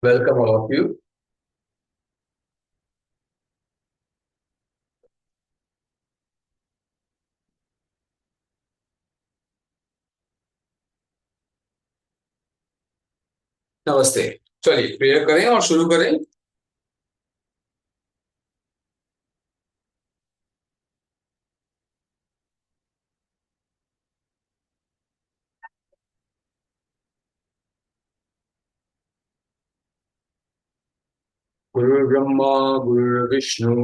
Welcome all of you. नमस्ते। चलिए prayer करें और शुरू करें। गुरुर्ब्रह्मा गुरुर्विष्णु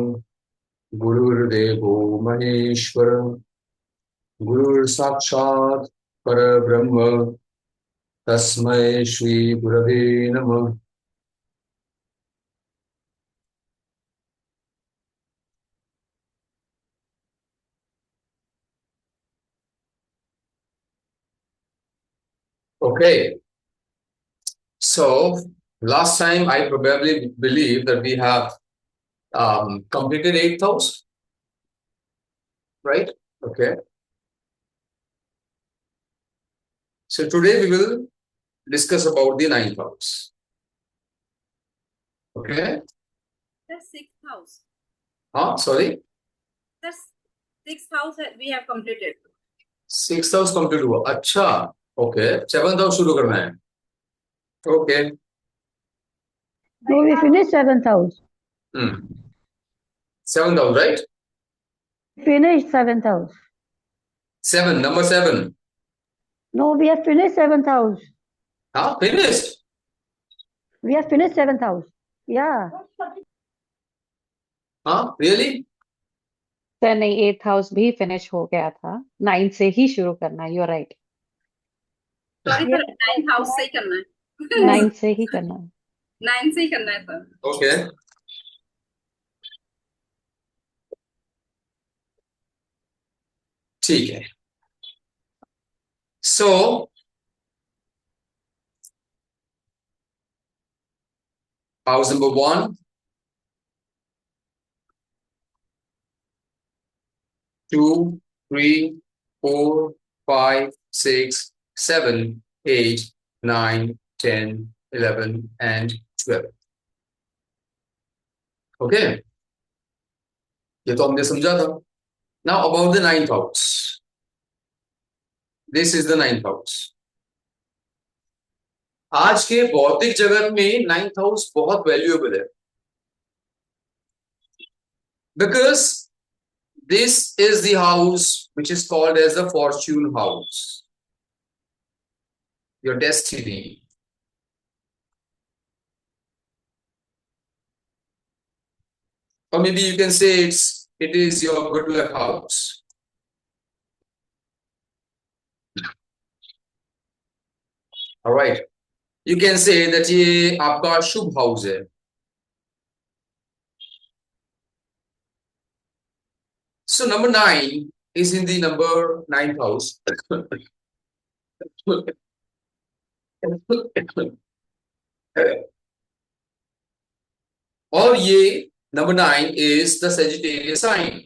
गुरुर्देवो महेश्वर गुरुर् साक्षात् परब्रह्म तस्मै श्री गुरवे नमः। Okay, so last time I probably believe that we have completed 8th house, right? Okay, so today we will discuss about the 9th house. Okay. The sixth house. Sorry. The sixth house that we have completed. 6th house complete हुआ। अच्छा, okay. 7th house शुरू करना है। Okay. No, we finished 7th house. 7th house, right? Finished 7th house. 7, number 7. No, we have finished 7th house. Finished. We have finished 7th house. Yeah. Really? Sir नहीं, 8th house भी finish हो गया था। 9 से ही शुरू करना है। You're right. Sorry sir, ninth house से ही करना है। 9 से ही करना है। 9 से ही करना है सर। ओके। ठीक है। So house number 1, 2, 3, 4, 5, 6, 7, 8, 9, 10, 11 and 12. Okay, ये तो हमने समझा था। Now about the 9th house. This is the 9th house. आज के भौतिक जगत में 9th हाउस बहुत वैल्यूएबल है, because this is the house which is called as the fortune house, your destiny. Or maybe you can say it is your good luck house. All right, you can say that ये आपका शुभ house है। So number 9 is in the number 9th house. और ये number 9 is the Sagittarius sign,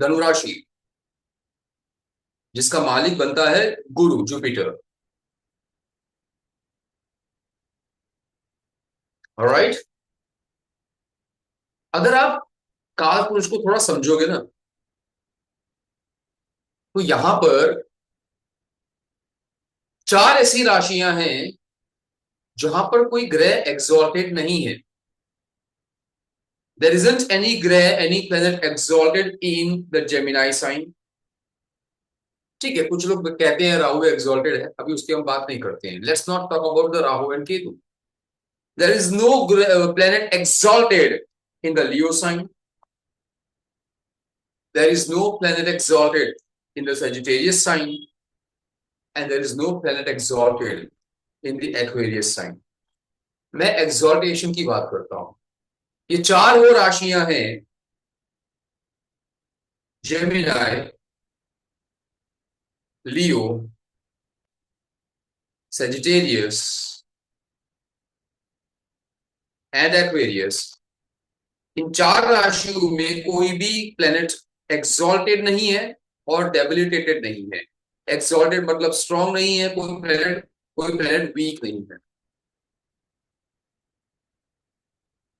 धनु राशि, जिसका मालिक बनता है गुरु, जुपिटर। ऑलराइट, अगर आप काल पुरुष को थोड़ा समझोगे ना, तो यहां पर 4 ऐसी राशियां हैं जहां पर कोई ग्रह एक्सॉल्टेड नहीं है। There isn't any planet exalted in the Gemini sign. ठीक है, कुछ लोग कहते हैं राहु एक्सॉल्टेड है, अभी उसकी हम बात नहीं करते हैं। Let's not talk about the Rahu and Ketu. There is no planet exalted in the Leo sign. There is no planet exalted in the Sagittarius sign, and there is no planet exalted in the Aquarius sign. मैं exaltation की बात करता हूं। ये 4 वो राशियां हैं, Gemini, Leo, Sagittarius and Aquarius. इन 4 राशियों में कोई भी प्लेनेट एक्सॉल्टेड नहीं है और डेबिलिटेटेड नहीं है। एक्सॉल्टेड मतलब स्ट्रॉन्ग नहीं है कोई प्लेनेट वीक नहीं है।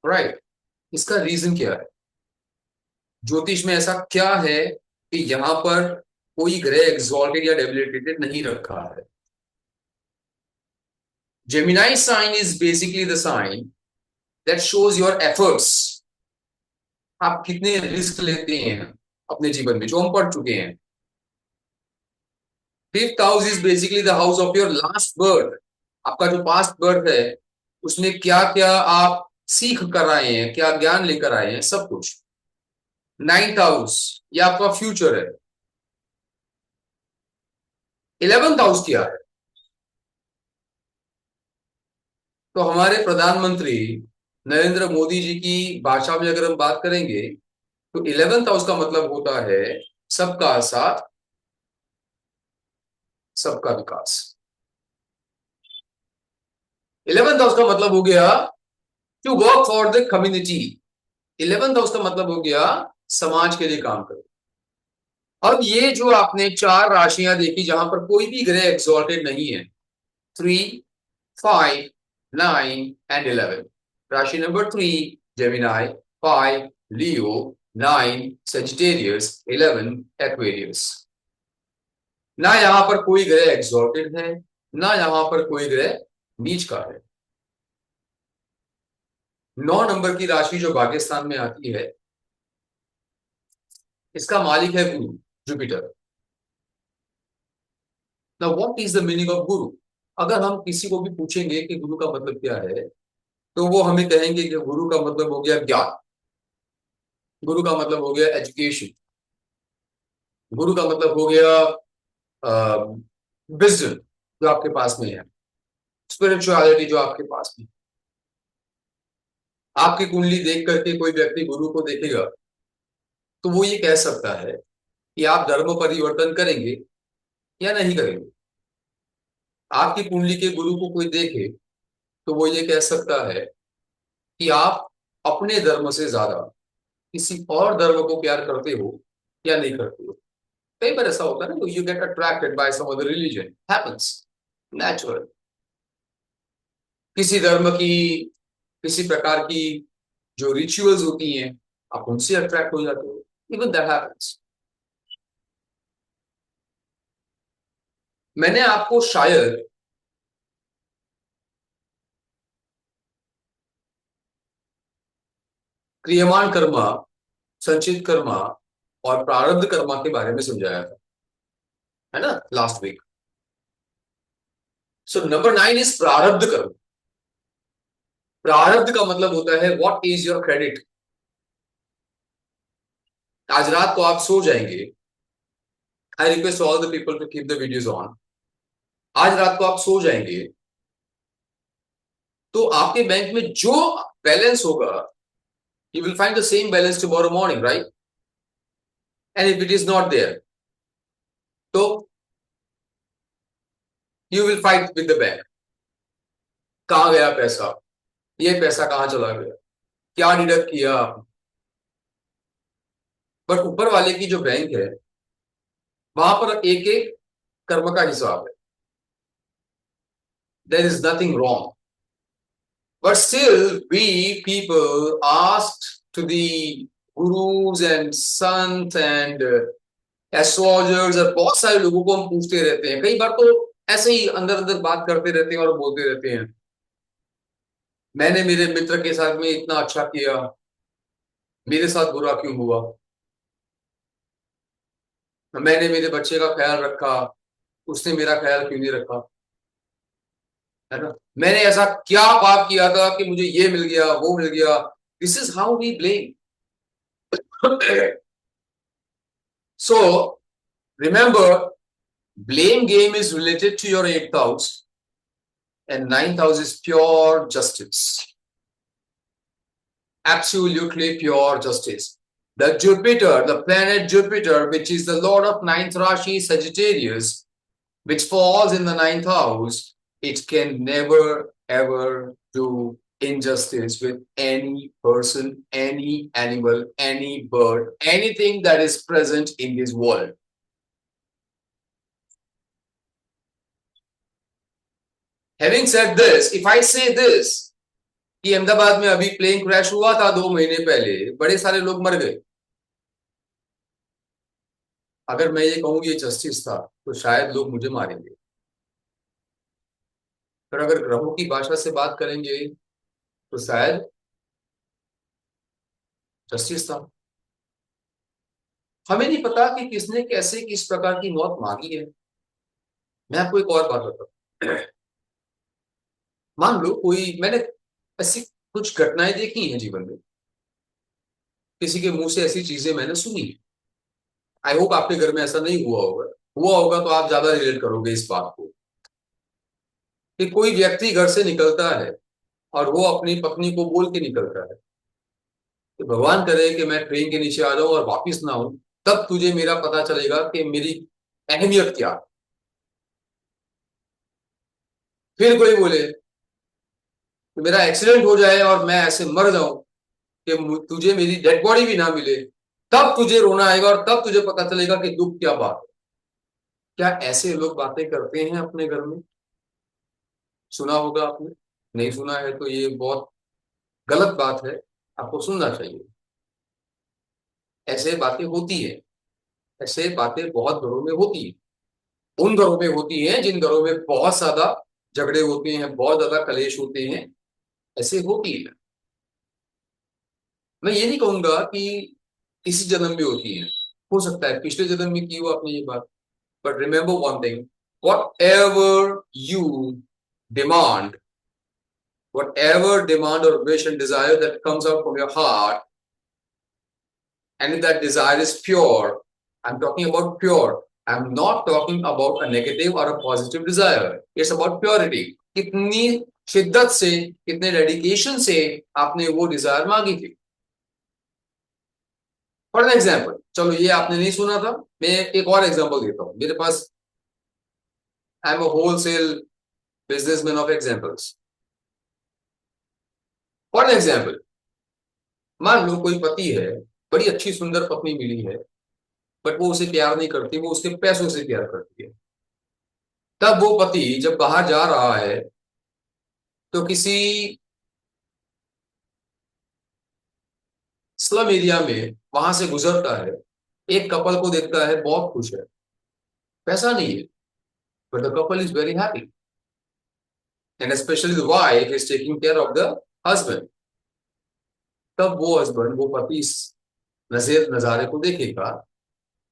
राइट। इसका रीजन क्या है? ज्योतिष में ऐसा क्या है कि यहां पर कोई ग्रह एक्सॉल्टेड या डेबिलिटेटेड नहीं रखा है? Gemini sign is basically the sign that shows your efforts. आप कितने रिस्क लेते हैं अपने जीवन में, जो हम पढ़ चुके हैं। Fifth house is basically the house of your last birth. आपका जो पास्ट बर्थ है उसमें क्या क्या आप सीख कर आए हैं, क्या ज्ञान लेकर आए हैं, सब कुछ। नाइन्थ हाउस ये आपका फ्यूचर है। 11th हाउस क्या है? तो हमारे प्रधानमंत्री नरेंद्र मोदी जी की भाषा में अगर हम बात करेंगे तो 11th हाउस का मतलब होता है सबका साथ, सबका विकास। 11th हाउस का मतलब हो गया to work for the community. 11th house का मतलब हो गया समाज के लिए काम करो। अब ये जो आपने चार राशियां देखी जहां पर कोई भी ग्रह एक्सॉल्टेड नहीं है, 3, 5, 9 एंड 11। राशि नंबर 3 जेमिनाई, 5 लियो, 9 सेजिटेरियस, 11 एक्वेरियस। ना यहां पर कोई ग्रह एक्सॉल्टेड है, ना यहां पर कोई ग्रह नीच का है। 9 नंबर की राशि जो भाग्य स्थान में आती है, इसका मालिक है गुरु, Jupiter. Now what is the meaning of गुरु? अगर हम किसी को भी पूछेंगे कि गुरु का मतलब क्या है, तो वो हमें कहेंगे कि गुरु का मतलब हो गया ज्ञान, गुरु का मतलब हो गया एजुकेशन, गुरु का मतलब हो गया विजडम जो आपके पास में है, स्पिरिचुअलिटी जो आपके पास में। आपकी कुंडली देख करके कोई व्यक्ति गुरु को देखेगा तो वो ये कह सकता है कि आप धर्म परिवर्तन करेंगे या नहीं करेंगे। आपकी कुंडली के गुरु को कोई देखे तो वो ये कह सकता है कि आप अपने धर्म से ज्यादा किसी और धर्म को प्यार करते हो या नहीं करते हो। कई बार ऐसा होता है ना, you get attracted by some other religion, happens natural. किसी धर्म की, किसी प्रकार की जो रिचुअल्स होती हैं, आप उनसे अट्रैक्ट हो जाते हो। Even that happens. मैंने आपको शायद क्रियमाण कर्मा, संचित कर्मा और प्रारब्ध कर्मा के बारे में समझाया था, है ना, last week. So number 9 is प्रारब्ध कर्म। प्रारब्ध का मतलब होता है व्हाट इज योर क्रेडिट। आज रात को आप सो जाएंगे, I request all the people to keep the videos on. आज रात को आप सो जाएंगे तो आपके बैंक में जो बैलेंस होगा, you will find the same balance tomorrow morning, right? And if it is not there तो you will fight with the bank. कहां गया पैसा, ये पैसा कहां चला गया, क्या डिडक्ट किया आपने? बट ऊपर वाले की जो बैंक है वहां पर एक एक कर्म का हिसाब है। There is nothing wrong, but still we people asked to the gurus and sant and astrologers और बहुत सारे लोगों को हम पूछते रहते हैं। कई बार तो ऐसे ही अंदर अंदर बात करते रहते हैं और बोलते रहते हैं, मैंने मेरे मित्र के साथ में इतना अच्छा किया, मेरे साथ बुरा क्यों हुआ? मैंने मेरे बच्चे का ख्याल रखा, उसने मेरा ख्याल क्यों नहीं रखा? है ना, मैंने ऐसा क्या पाप किया था कि मुझे ये मिल गया, वो मिल गया। This is how we blame. So remember, blame game is related to your 8th house, and 9th house is pure justice. Absolutely pure justice. The Jupiter, the planet Jupiter, which is the lord of 9th Rashi, Sagittarius, which falls in the 9th house, it can never ever do injustice with any person, any animal, any bird, anything that is present in this world. Having said this, if I say this, कि अहमदाबाद में अभी plane crash हुआ था 2 महीने पहले, बड़े सारे लोग मर गए। अगर मैं ये कहूँ ये जस्टिस था तो शायद लोग मुझे मारेंगे, पर अगर ग्रहों की भाषा से बात करेंगे तो शायद जस्टिस था। हमें नहीं पता कि किसने कैसे किस प्रकार की मौत मांगी है। मैं आपको एक और बात बताता हूँ। मान लो कोई, मैंने ऐसी कुछ घटनाएं देखी हैं जीवन में, किसी के मुंह से ऐसी चीजें मैंने सुनी है। आई होप आपके घर में ऐसा नहीं हुआ होगा, हुआ होगा तो आप ज्यादा रिलेट करोगे इस बात को, कि कोई व्यक्ति घर से निकलता है और वो अपनी पत्नी को बोल के निकलता है कि भगवान करे कि मैं ट्रेन के नीचे आ जाऊं और वापिस ना आऊं, तब तुझे मेरा पता चलेगा कि मेरी अहमियत क्या है। फिर कोई बोले कि मेरा एक्सीडेंट हो जाए और मैं ऐसे मर जाऊं कि तुझे मेरी डेड बॉडी भी ना मिले, तब तुझे रोना आएगा और तब तुझे पता चलेगा कि दुख क्या बात है। क्या ऐसे लोग बातें करते हैं अपने घर में? सुना होगा आपने, नहीं सुना है तो ये बहुत गलत बात है, आपको सुनना चाहिए। ऐसे बातें होती है, ऐसे बातें बहुत घरों में होती है। उन घरों में होती हैं जिन घरों में बहुत ज्यादा झगड़े होते हैं, बहुत ज्यादा कलेश होते हैं, ऐसे होती है। मैं ये नहीं कहूंगा कि इसी जन्म में होती है, हो सकता है पिछले जन्म में की हो आपने ये बात, but remember one thing, whatever you demand, whatever demand or wish and desire that comes out from your heart, and if that desire is pure, I'm talking about pure, I'm not talking about a negative or a positive desire, it's about purity. कितनी शिद्दत से, कितने dedication से आपने वो Dzire मांगी थी। For example, चलो ये आपने नहीं सुना था, मैं एक और एग्जाम्पल देता हूं। मेरे पास, I am a wholesale businessman of examples. For example, मान लो कोई पति है, बड़ी अच्छी सुंदर पत्नी मिली है, बट वो उसे प्यार नहीं करती, वो उसके पैसों से प्यार करती है। तब वो पति जब बाहर जा रहा है तो किसी स्लम एरिया में वहां से गुजरता है, एक कपल को देखता है, बहुत खुश है, पैसा नहीं है, but the couple is very happy and specially the wife is taking care of the husband. तब वो हस्बैंड, वो पति इस नजारे को देखेगा,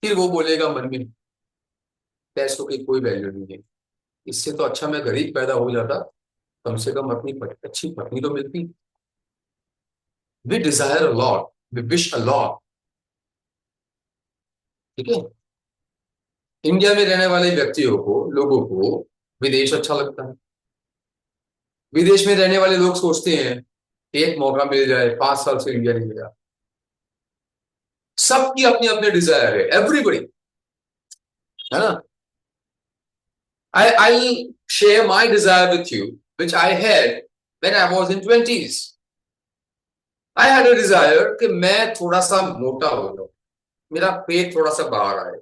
फिर वो बोलेगा मन में, पैसों की कोई वैल्यू नहीं है, इससे तो अच्छा मैं गरीब पैदा हो जाता, कम से कम अपनी अच्छी पत्नी तो मिलती। We desire a lot, we wish a lot, ठीक है। इंडिया में रहने वाले व्यक्तियों को, लोगों को विदेश अच्छा लगता है। विदेश में रहने वाले लोग सोचते हैं एक मौका मिल जाए, 5 साल से इंडिया नहीं गया। सबकी अपनी अपने डिजायर है, एवरीबडी, है ना। I'll share my desire with you, which I had when I was in 20s. I had a desire कि मैं थोड़ा सा मोटा हो जाऊं, मेरा पेट थोड़ा सा बाहर आए।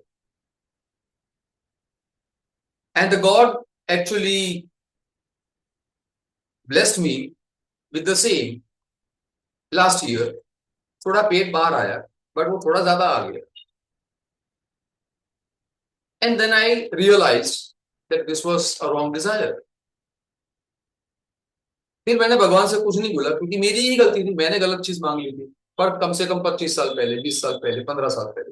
And the God actually blessed me with the same last year. थोड़ा पेट बाहर आया, बट वो थोड़ा ज्यादा आ गया। And then I realized that this was a wrong desire. फिर मैंने भगवान से कुछ नहीं बोला, क्योंकि मेरी ही गलती थी, मैंने गलत चीज मांग ली थी, पर कम से कम 25 साल पहले, 20 साल पहले, 15 साल पहले।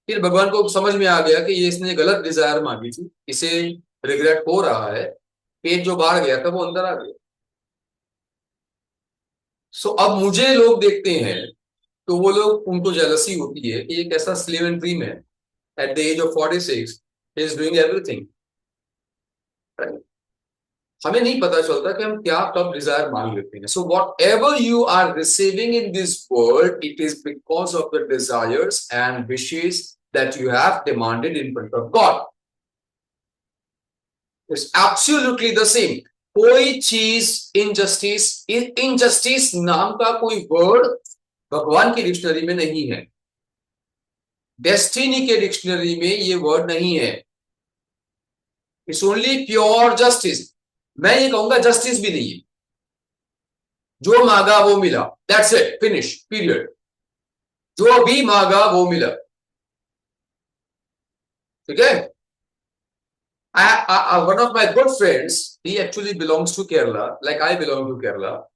फिर भगवान को समझ में आ गया कि ये इसने गलत डिजायर मांगी थी, इसे रिग्रेट हो रहा है, पेट जो बाहर गया था वो अंदर आ गया। सो अब मुझे लोग देखते हैं तो वो लोग, उनको जेलसी होती है कि एक ऐसा स्लिम एंड ड्रीम है, at the age of 46 he is doing everything. हमें नहीं पता चलता कि हम क्या कब डिजायर मांग लेते हैं। So whatever you are receiving in this world, it is because of the desires and wishes that you have demanded in front of God. It's absolutely the same. कोई चीज इनजस्टिस नाम का कोई word भगवान की dictionary में नहीं है, डेस्टिनी के डिक्शनरी में ये वर्ड नहीं है। It's only pure justice. मैं ये कहूंगा जस्टिस भी नहीं है, जो मांगा वो मिला, दैट्स इट, फिनिश, पीरियड। जो भी मांगा वो मिला, ठीक है। One of my good friends, he actually belongs to Kerala, like I belong to Kerala.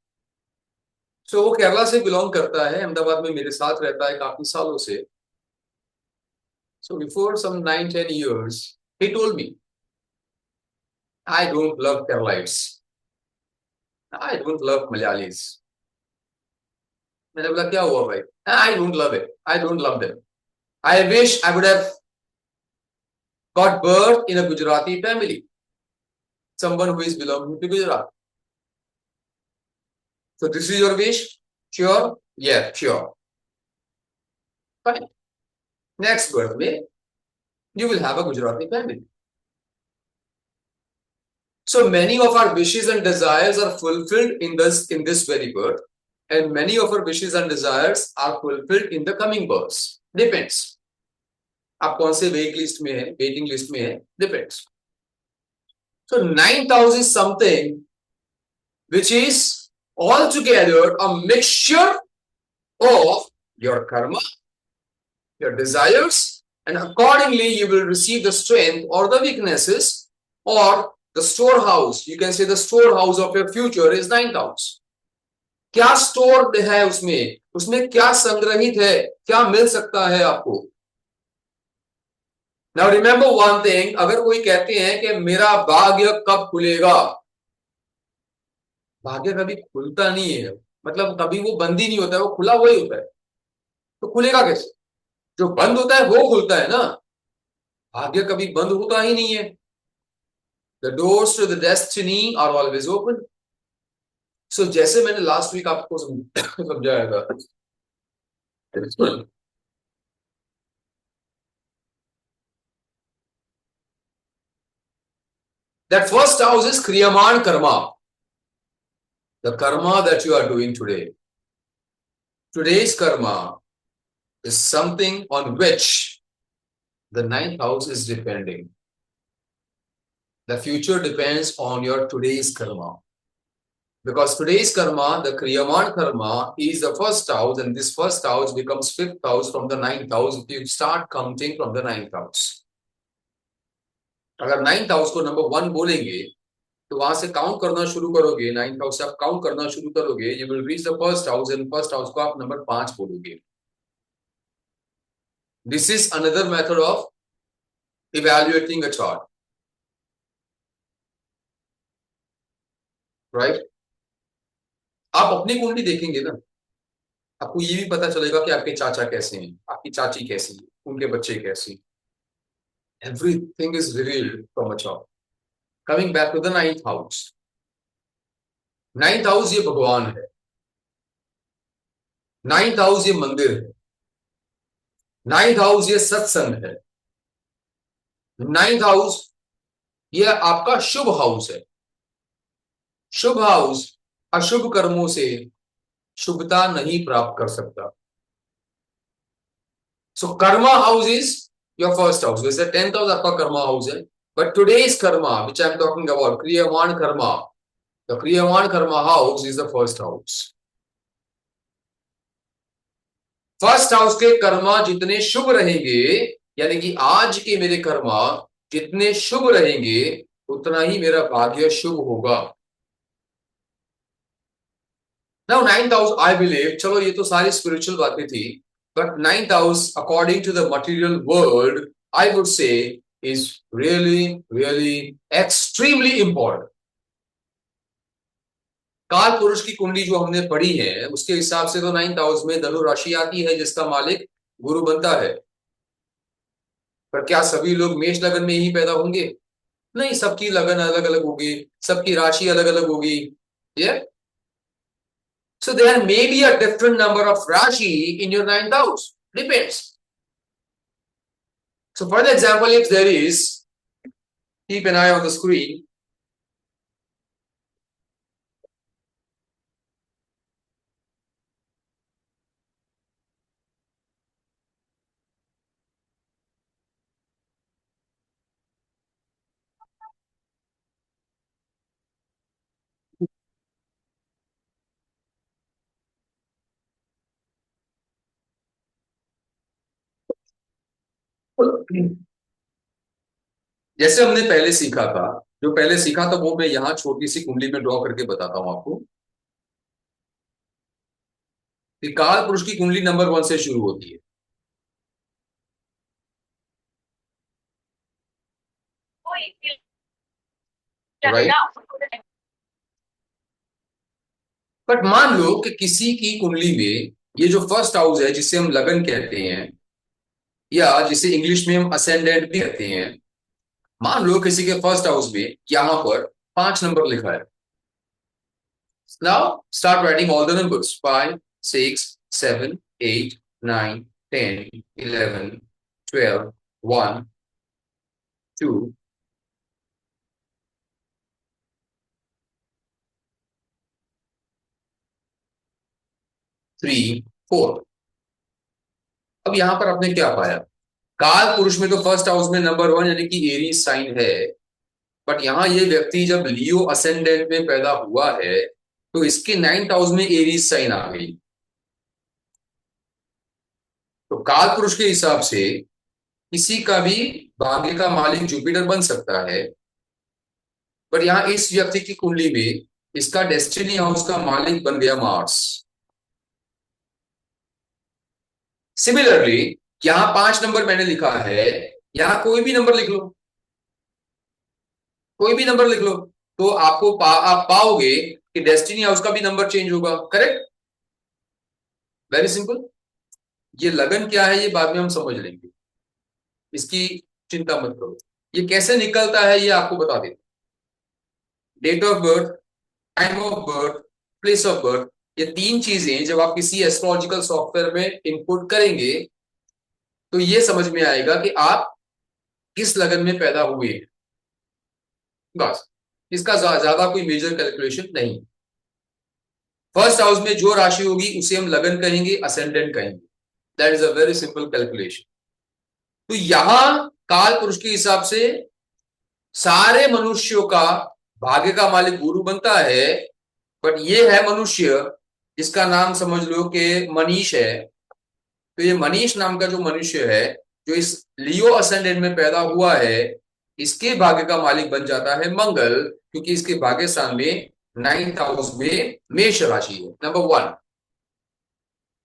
So वो केरला से बिलोंग करता है, अहमदाबाद में मेरे साथ रहता है काफी सालों से। So before some 9-10 years, he told me, I don't love Keralites. I don't love Malayalis. मैंने बोला क्या हुआ भाई? I don't love it. I don't love them. I wish I would have got birth in a Gujarati family. Someone who is belonging to Gujarat. So this is your wish? Sure? Yeah, sure. Fine. Next birthday, you will have a Gujarati family. So many of our wishes and desires are fulfilled in this very birth, and many of our wishes and desires are fulfilled in the coming births. Depends. आप कौन से waiting list में है, depends. So 9,000 is something which is altogether a mixture of your karma, your desires, and accordingly you will receive the strength or the weaknesses, or the storehouse. You can say the storehouse of your future is 9,000. क्या store है उसमें क्या संग्रहित है, क्या मिल सकता है आपको। नाउ रिमेंबर वन थिंग, अगर कोई कहते हैं कि मेरा भाग्य कब खुलेगा, भाग्य कभी खुलता नहीं है, मतलब कभी वो बंद ही नहीं होता है, वो खुला हुआ ही होता है। तो खुलेगा कैसे? जो बंद होता है वो खुलता है ना, भाग्य कभी बंद होता ही नहीं है। The doors to the destiny are always open. So जैसे मैंने लास्ट वीक आपको समझाया था, that first house is Kriyaman Karma, the karma that you are doing today. Today's karma is something on which the ninth house is depending. The future depends on your today's karma. Because today's karma, the Kriyaman karma, is the first house, and this first house becomes fifth house from the ninth house if you start counting from the ninth house. अगर ninth house को number 1 बोलेंगे तो वहां से count करना शुरू करोगे, ninth house से आप काउंट करना शुरू करोगे, you will reach the first house, and first house को आप नंबर 5 बोलोगे। This is another method of evaluating a chart, right. आप अपनी कुंडली देखेंगे ना, आपको ये भी पता चलेगा कि आपके चाचा कैसे हैं, आपकी चाची कैसी है, उनके बच्चे कैसे हैं। Everything is revealed from a chart. Coming back to the ninth house, ninth house ये भगवान है, नाइन्थ हाउस ये मंदिर है, नाइन्थ हाउस ये सत्संग है, नाइन्थ हाउस ये आपका शुभ हाउस है। शुभ हाउस अशुभ कर्मों से शुभता नहीं प्राप्त कर सकता। So karma house is your first house, वैसे 10th हाउस आपका कर्मा हाउस है, but today's karma which I am talking about, kriyamana karma, the kriyamana karma house is the first house. First house के कर्मा जितने शुभ रहेंगे, यानी कि आज के मेरे कर्मा जितने शुभ रहेंगे उतना ही मेरा भाग्य शुभ होगा। Now ninth house, I believe, चलो ये तो सारी spiritual बातें थी, but ninth house according to the material world, I would say is really extremely important. काल पुरुष की कुंडली जो हमने पढ़ी है उसके हिसाब से तो नाइन्थ हाउस में धनु राशि आती है जिसका मालिक गुरु बनता है, पर क्या सभी लोग मेष लगन में ही पैदा होंगे? नहीं, सबकी लगन अलग अलग होगी, सबकी राशि अलग अलग होगी। yeah? So there may be a different number of Rashi in your ninth house. Depends. So for the example, if there is, keep an eye on the screen. जैसे हमने पहले सीखा था, जो पहले सीखा था वो मैं यहां छोटी सी कुंडली में ड्रॉ करके बताता हूं आपको कि काल पुरुष की कुंडली नंबर 1 से शुरू होती है। राइट। बट मान लो कि किसी की कुंडली में ये जो फर्स्ट हाउस है जिसे हम लगन कहते हैं, या जिसे इंग्लिश में हम असेंडेंट भी कहते हैं, मान लो किसी के फर्स्ट हाउस में यहां पर 5 नंबर लिखा है। Now start writing all the numbers, 5, 6, 7, 8, 9, 10, 11, 12, 1, 2, 3, 4। अब यहां पर आपने क्या पाया? काल पुरुष में तो फर्स्ट हाउस में नंबर 1 यानी कि एरीज साइन है, बट यहां ये व्यक्ति जब लियो असेंडेंट में पैदा हुआ है तो इसके 9th हाउस में एरीज साइन आ गई। तो काल पुरुष के हिसाब से किसी का भी भाग्य का मालिक जुपिटर बन सकता है, पर यहां इस व्यक्ति की कुंडली में इसका डेस्टिनी हाउस का मालिक बन गया मार्स। सिमिलरली यहां 5 नंबर मैंने लिखा है, यहां कोई भी नंबर लिख लो, कोई भी नंबर लिख लो, तो आप पाओगे कि डेस्टिनी हाउस का भी नंबर चेंज होगा। Correct, very simple. ये लगन क्या है ये बाद में हम समझ लेंगे, इसकी चिंता मत करो। ये कैसे निकलता है ये आपको बता देता। Date of birth, time of birth, place of birth, ये 3 चीजें जब आप किसी एस्ट्रोलॉजिकल सॉफ्टवेयर में इनपुट करेंगे तो ये समझ में आएगा कि आप किस लगन में पैदा हुए हैं। बस, इसका ज्यादा कोई मेजर कैलकुलेशन नहीं। फर्स्ट हाउस में जो राशि होगी उसे हम लगन कहेंगे, असेंडेंट कहेंगे। That is a very simple calculation. तो यहां काल पुरुष के हिसाब से सारे मनुष्यों का भाग्य का मालिक गुरु बनता है, बट ये है मनुष्य जिसका नाम समझ लो कि मनीष है। तो ये मनीष नाम का जो मनुष्य है, जो इस लियो असेंडेंट में पैदा हुआ है, इसके भाग्य का मालिक बन जाता है मंगल, क्योंकि इसके भाग्य स्थान में 9th हाउस में मेष राशि है। Number 1,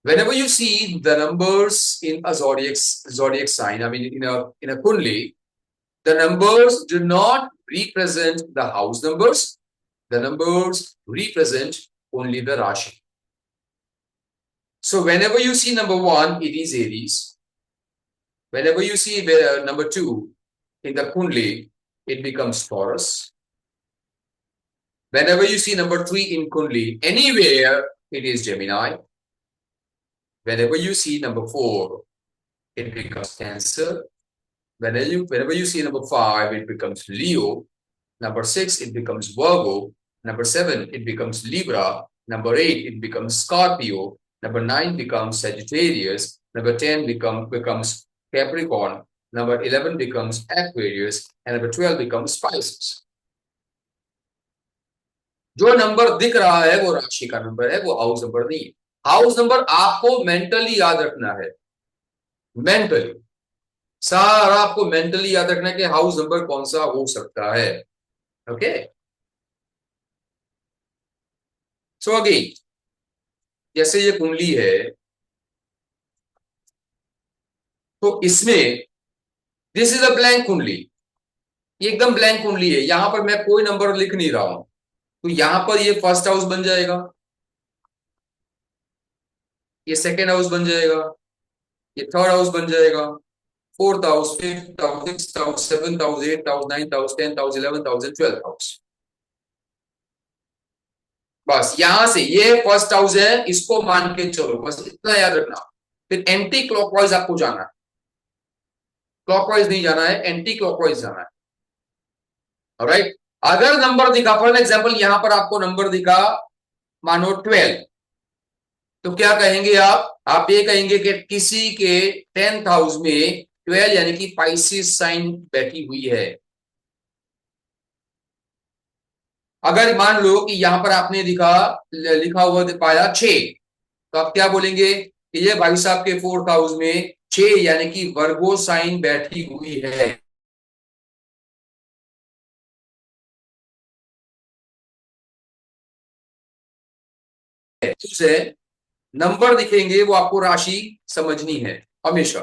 whenever you see the numbers in a zodiac sign, I mean in a kundli, the numbers do not represent the house numbers. The numbers represent only the rashi. So whenever you see number 1, it is Aries. Whenever you see number 2 in the kundli, it becomes Taurus. Whenever you see number 3 in kundli, anywhere, it is Gemini. Whenever you see number 4, it becomes Cancer. Whenever you see number 5, it becomes Leo. Number 6, it becomes Virgo. Number 7, it becomes Libra. Number 8, it becomes Scorpio. Number 9 becomes Sagittarius. Number 10 becomes Capricorn. Number 11 becomes Aquarius. And number 12 becomes Pisces. जो number दिख रहा है वो राशि का number है, वो house number नहीं है। हाउस नंबर आपको मेंटली याद रखना है, मेंटली सारा आपको मेंटली याद रखना है कि हाउस नंबर कौन सा हो सकता है। ओके, सो अगेन जैसे ये कुंडली है तो इसमें दिस इज अ ब्लैंक कुंडली, ये एकदम ब्लैंक कुंडली है, यहां पर मैं कोई नंबर लिख नहीं रहा हूं। तो यहां पर ये फर्स्ट हाउस बन जाएगा, ये सेकेंड हाउस बन जाएगा, ये थर्ड हाउस बन जाएगा, fourth house, fifth house, sixth house, seventh house, eighth house, ninth house, 10th house, 11th house and 12th house. बस यहां से ये फर्स्ट हाउस है, इसको मान के चलो, बस इतना याद रखना। फिर एंटी क्लॉकवाइज आपको जाना है, क्लॉकवाइज नहीं जाना है, एंटी क्लॉकवाइज जाना है। ऑलराइट, अगर नंबर दिखा, फॉर एग्जांपल यहां पर आपको नंबर दिखा मानो 12, तो क्या कहेंगे आप ये कहेंगे कि किसी के 10th हाउस में 12 यानी कि पाइसिस साइन बैठी हुई है। अगर मान लो कि यहां पर आपने लिखा हुआ पाया 6, तो आप क्या बोलेंगे कि ये भाई साहब के 4th हाउस में 6 यानी कि वर्गो साइन बैठी हुई है। से नंबर दिखेंगे वो आपको राशि समझनी है हमेशा।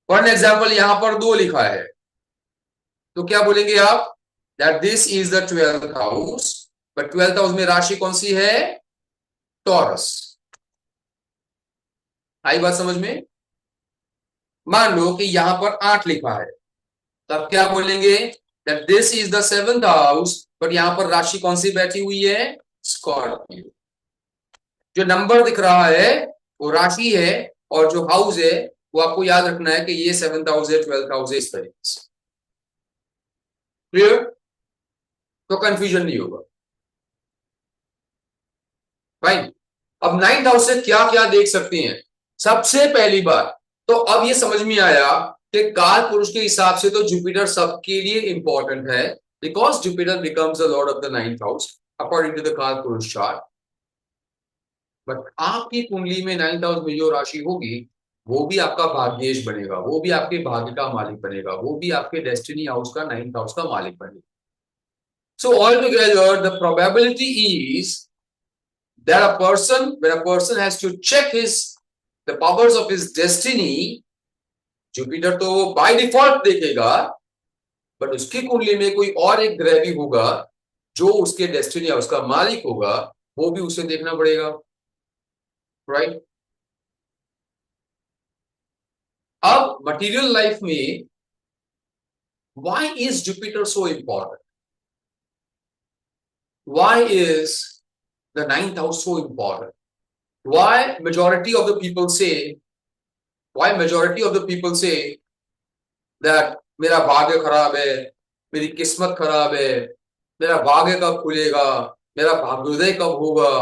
फॉर एग्जाम्पल यहां पर 2 लिखा है, तो क्या बोलेंगे आप? That this is the 12th house, but 12th house में राशि कौन सी है? टॉरस। आई बात समझ में? मान लो कि यहां पर 8 लिखा है, तब क्या बोलेंगे? That this is the 7th house, but यहां पर राशि कौन सी बैठी हुई है? स्कॉर्पियो। जो नंबर दिख रहा है वो राशि है, और जो हाउस है वो आपको याद रखना है कि ये 7th हाउस है, 12th हाउस है, इस तरीके से। क्लियर? तो कंफ्यूजन नहीं होगा। फाइन। अब 9th हाउस से क्या क्या देख सकते हैं? सबसे पहली बात तो अब ये समझ में आया कि काल पुरुष के हिसाब से तो जुपिटर सबके लिए इंपॉर्टेंट है, because Jupiter becomes the lord of the 9th house according to the काल पुरुष चार्ट। बट आपकी कुंडली में 9th हाउस में जो राशि होगी वो भी आपका भाग्येश बनेगा, वो भी आपके भाग्य का मालिक बनेगा, वो भी आपके डेस्टिनी हाउस का 9th हाउस का मालिक बनेगा। So all together the probability is that when a person has to check the powers of his destiny, Jupiter तो वो बाय डिफॉल्ट देखेगा, बट उसकी कुंडली में कोई और एक ग्रह भी होगा जो उसके डेस्टिनी या उसका मालिक होगा, वो भी उसे देखना पड़ेगा। राइट? अब मटेरियल लाइफ में why is Jupiter so important? Why is the 9th house so important? Why majority of the people say, why majority of the people say that मेरा भाग्य खराब है, मेरी किस्मत खराब है, मेरा भाग्य कब खुलेगा, मेरा भाग्योदय कब होगा?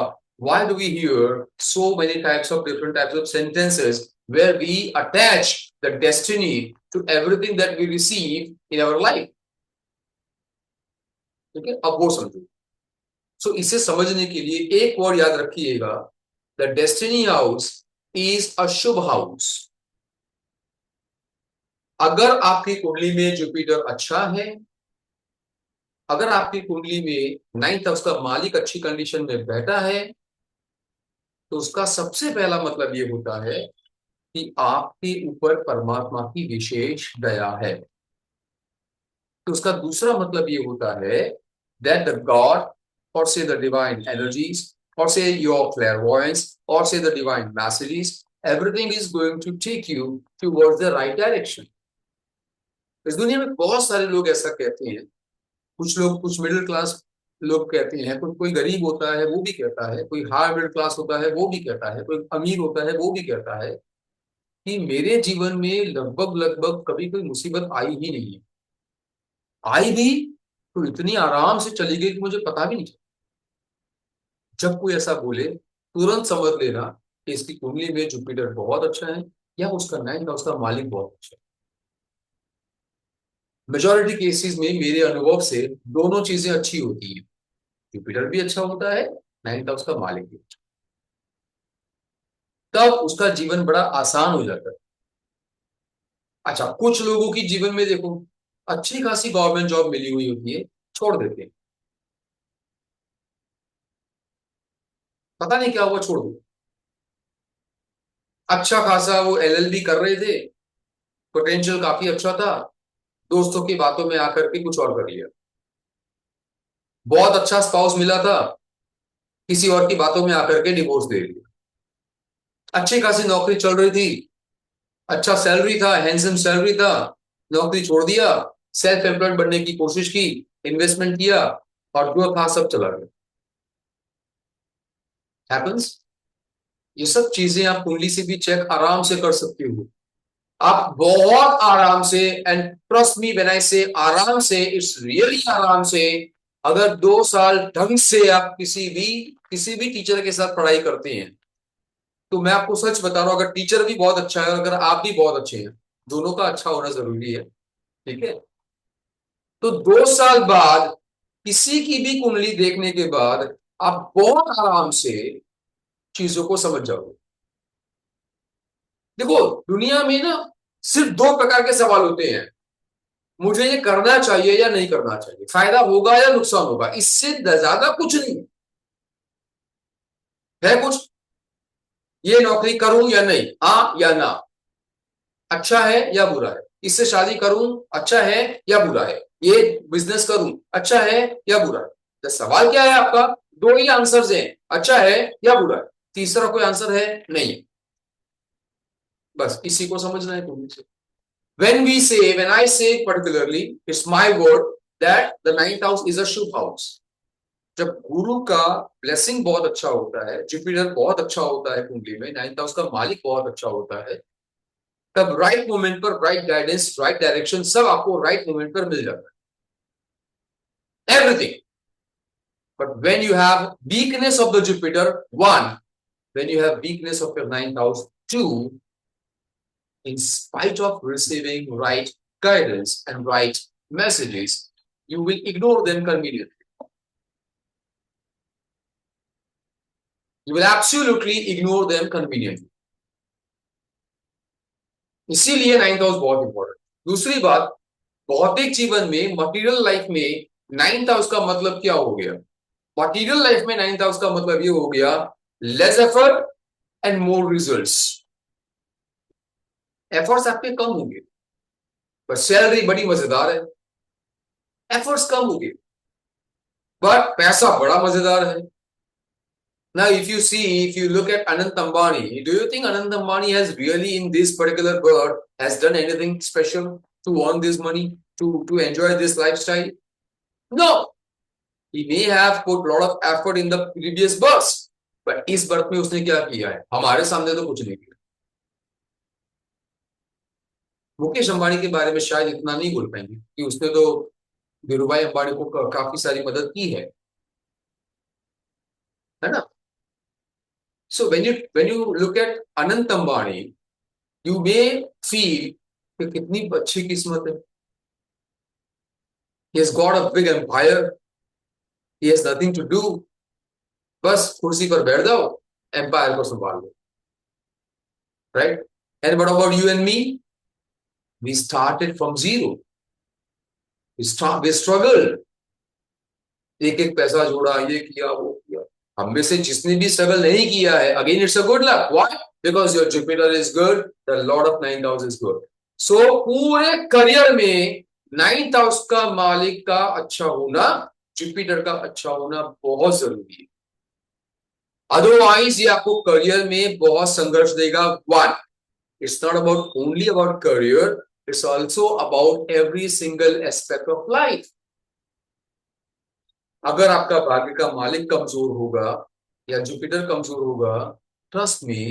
Why do we hear so many different types of sentences where we attach the destiny to everything that we receive in our life? ठीक है, अब वो समझो। सो इसे समझने के लिए एक और याद रखिएगा, the destiny house is a Shubh house. अगर आपकी कुंडली में जुपिटर अच्छा है, अगर आपकी कुंडली में 9th हाउस का मालिक अच्छी कंडीशन में बैठा है, तो उसका सबसे पहला मतलब ये होता है कि आपके ऊपर परमात्मा की विशेष दया है। तो उसका दूसरा मतलब ये होता है दैट द गॉड और से the divine energies or say your clairvoyance or say the divine messages, everything is going to take you towards the right direction. इस दुनिया में बहुत सारे लोग ऐसा कहते हैं, कुछ लोग, कुछ मिडिल क्लास लोग कहते हैं, कोई गरीब होता है वो भी कहता है, कोई हाई मिडिल क्लास होता है वो भी कहता है, कोई अमीर होता है वो भी कहता है कि मेरे जीवन में लगभग लगभग कभी कोई मुसीबत आई ही नहीं है, आई भी तो इतनी आराम से चली गई कि मुझे पता भी नहीं चला। जब कोई ऐसा बोले तुरंत समझ लेना कि इसकी कुंडली में जुपिटर बहुत अच्छा है या उसका 9th हाउस का मालिक बहुत अच्छा है। मेजॉरिटी केसेस में मेरे अनुभव से दोनों चीजें अच्छी होती है, जुपिटर भी अच्छा होता है, 9th हाउस का मालिक भी अच्छा, तब उसका जीवन बड़ा आसान हो जाता है। अच्छा, कुछ लोगों की जीवन में देखो अच्छी खासी गवर्नमेंट जॉब मिली हुई होती है, छोड़ देते हैं, पता नहीं क्या हुआ, छोड़ दो। अच्छा खासा वो एलएलबी कर रहे थे, पोटेंशियल काफी अच्छा था, दोस्तों की बातों में आकर के कुछ और कर लिया। बहुत अच्छा स्पाउस मिला था, किसी और की बातों में आकर के डिवोर्स दे दिया। अच्छी खासी नौकरी चल रही थी, अच्छा सैलरी था, हैंडसम सैलरी था, नौकरी छोड़ दिया, सेल्फ एम्प्लॉयड बनने की कोशिश की, इन्वेस्टमेंट किया, और जो था सब चला गया। हैपेंस। ये सब चीजें आप कुंडली से भी चेक आराम से कर सकते हो, आप बहुत आराम से। And trust me when I से आराम से, इट्स रियली आराम से। अगर 2 साल ढंग से आप किसी भी टीचर के साथ पढ़ाई करते हैं, तो मैं आपको सच बता रहा हूं, अगर टीचर भी बहुत अच्छा है, अगर आप भी बहुत अच्छे हैं, दोनों का अच्छा होना जरूरी है, ठीक है, तो 2 साल बाद किसी की भी कुंडली देखने के बाद आप बहुत आराम से चीजों को समझ जाओगे। देखो, दुनिया में ना सिर्फ दो प्रकार के सवाल होते हैं, मुझे ये करना चाहिए या नहीं करना चाहिए, फायदा होगा या नुकसान होगा, इससे ज्यादा कुछ नहीं है। कुछ ये नौकरी करूं या नहीं, हाँ या ना, अच्छा है या बुरा है, इससे शादी करूं अच्छा है या बुरा है, ये बिजनेस करूं अच्छा है या बुरा है। तो सवाल क्या है आपका, दो ही आंसर्स हैं, अच्छा है या बुरा है, तीसरा कोई आंसर है नहीं। बस इसी को समझना है पूरी से। when I say particularly, it's my word that the ninth house is a Shubh house. जब गुरु का ब्लेसिंग बहुत अच्छा होता है, जुपिटर बहुत अच्छा होता है कुंडली में, नाइन्थ हाउस का मालिक बहुत अच्छा होता है, तब राइट मोमेंट पर राइट गाइडेंस, राइट डायरेक्शन सब आपको राइट मोमेंट पर मिल जाता है, everything. But when you have weakness of the Jupiter, one, when you have weakness of your ninth house, two, in spite of receiving right guidance and right messages, you will ignore them conveniently. You will absolutely ignore them conveniently. इसीलिए ninth house बहुत important. दूसरी बात, भौतिक जीवन में, material life में ninth house का मतलब क्या हो गया? मटेरियल लाइफ में नाइन्थ हाउस का मतलब ये हो गया, less effort and more results. Efforts आपके कम होंगे पर सैलरी बड़ी मजेदार है, एफर्ट्स कम होंगे बट पैसा बड़ा मजेदार है। Now, if you look at Anant Ambani, do you think Anant Ambani has really in this particular birth has done anything special to earn this money, to enjoy this lifestyle? No. He may have put a lot of effort in the previous births, but इस birth में उसने क्या किया है? हमारे सामने तो कुछ नहीं किया। मुकेश अंबानी के बारे में शायद इतना नहीं बोल पाएंगे कि उसने तो धीरूभाई अंबानी को काफी सारी मदद की है ना? So when you look at Anant Ambani, you may feel कि कितनी अच्छी किस्मत है। He has got a big empire. He has nothing to do. बस कुर्सी पर बैठ जाओ, एम्पायर को संभाल लो, right? And what about you and me? We started from zero. We struggled. एक एक पैसा जोड़ा, ये किया वो किया। हम में से जिसने भी स्ट्रगल नहीं किया है, again it's a good luck. Why? Because your Jupiter is good, the lord of ninth house is good. So पूरे करियर में नाइन्थ हाउस का मालिक का अच्छा होना, जुपिटर का अच्छा होना बहुत जरूरी है। अदरवाइज ये आपको करियर में बहुत संघर्ष देगा। One, it's not about only about career, it's also about every single aspect of life. अगर आपका भाग्य का मालिक कमजोर होगा या जुपिटर कमजोर होगा, trust me,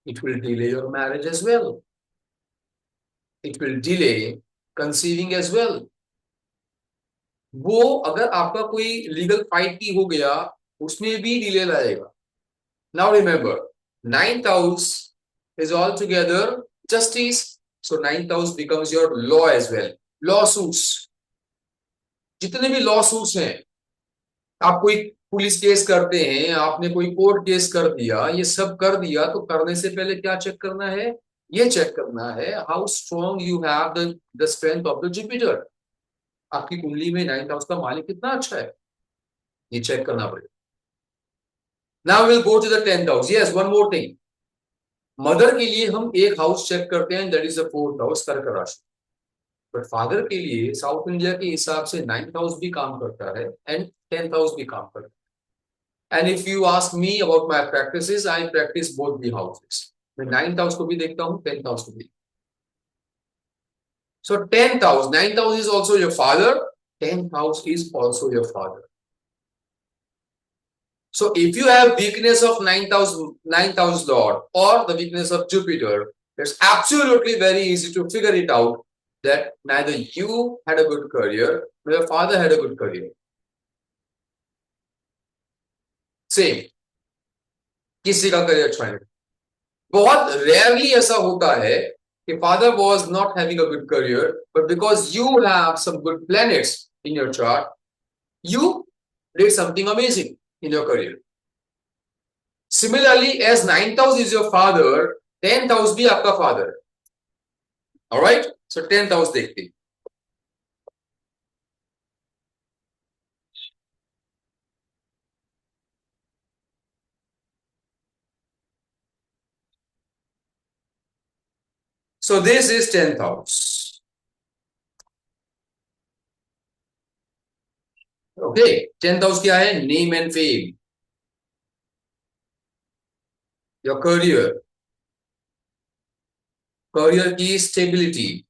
it will delay your marriage as well, it will delay conceiving as well. वो अगर आपका कोई लीगल फाइट की हो गया, उसमें भी डिले लाएगा। Now remember, ninth house is all together justice, so ninth house becomes your law as well. Lawsuits, जितने भी लॉ सूट्स हैं, आप कोई पुलिस केस करते हैं, आपने कोई कोर्ट केस कर दिया, ये सब कर दिया, तो करने से पहले क्या चेक करना है? ये चेक करना है how strong you have the strength of the Jupiter. आपकी कुंडली में नाइन्थ हाउस का मालिक कितना अच्छा है, ये चेक करना पड़ेगा। Now will go to the 10th house. Yes, one more thing, mother के लिए हम एक हाउस चेक करते हैं, that is the 4th house, कर्क राशि। बट फादर के लिए साउथ इंडिया के हिसाब से 9th हाउस भी काम करता है एंड 10th हाउस भी काम करता है। And if you ask me about my practices, I practice both the houses. मैं 9th हाउस को भी देखता हूँ, 10th हाउस को भी। So 10th house, 9th house is also your father, 10th house is also your father. So if you have weakness of 9th house lord or the weakness of Jupiter, it's absolutely very easy to figure it out that neither you had a good career nor your father had a good career. Same, किसी का career अच्छा नहीं। बहुत rarely ऐसा होता है कि father was not having a good career, but because you have some good planets in your chart, you did something amazing. in your career. Similarly, as 9th house is your father, 10th house भी आपका father. Alright? So 10th house देखते हैं. So this is 10th house. Okay, 10th house क्या है? Name and fame. Your career. Career की stability.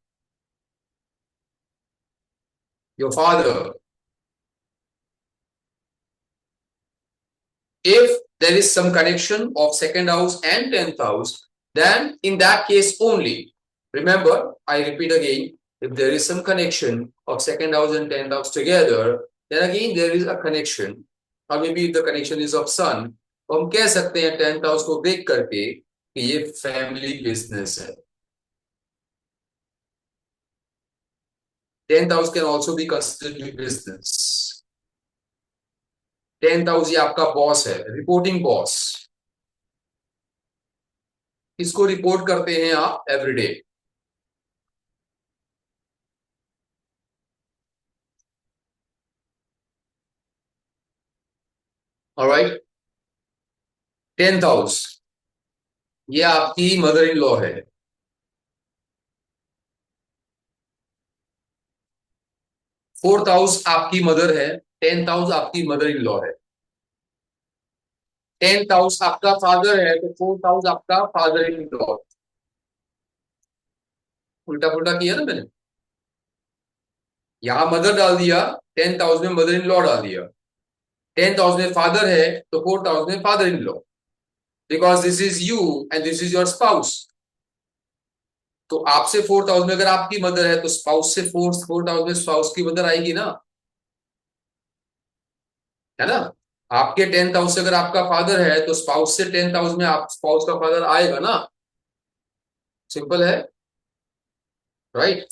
Your father. If there is some connection of 2nd house and 10th house, then in that case only. Remember, I repeat again, if there is some connection of 2nd house and 10th house together, then again there is a connection, or maybe if the connection is of sun, तो हम कह सकते हैं 10th house को देख करके कि ये फैमिली बिजनेस है. 10th house can also be considered to be business. 10th house ये आपका बॉस है, रिपोर्टिंग बॉस. इसको रिपोर्ट करते हैं आप एवरीडे. ऑलराइट. 10th हाउस ये आपकी मदर इन लॉ है. 4th हाउस आपकी मदर है. 10th हाउस आपकी मदर इन लॉ है. 10th हाउस आपका फादर है, तो 4th हाउस आपका फादर इन लॉ. उल्टा पुल्टा किया ना मैंने. यहां मदर डाल दिया, 10th हाउस में मदर इन लॉ डाल दिया. 10th हाउस में फादर है, तो 4th हाउस में father in law. Because this is you and this is your spouse. तो आपसे 4th हाउस में अगर आपकी मदर है, तो स्पाउस से 4th हाउस में स्पाउस की मदर आएगी ना, है ना. आपके 10th हाउस से अगर आपका फादर है, तो स्पाउस से 10th हाउस में आप स्पाउस का फादर आएगा ना. सिंपल है, राइट.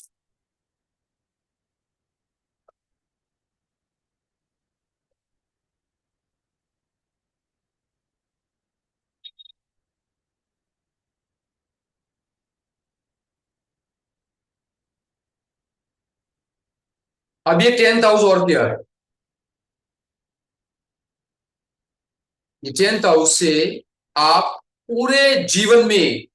अब ये 10th हाउस और क्या है? ये 10th हाउस से आप पूरे जीवन में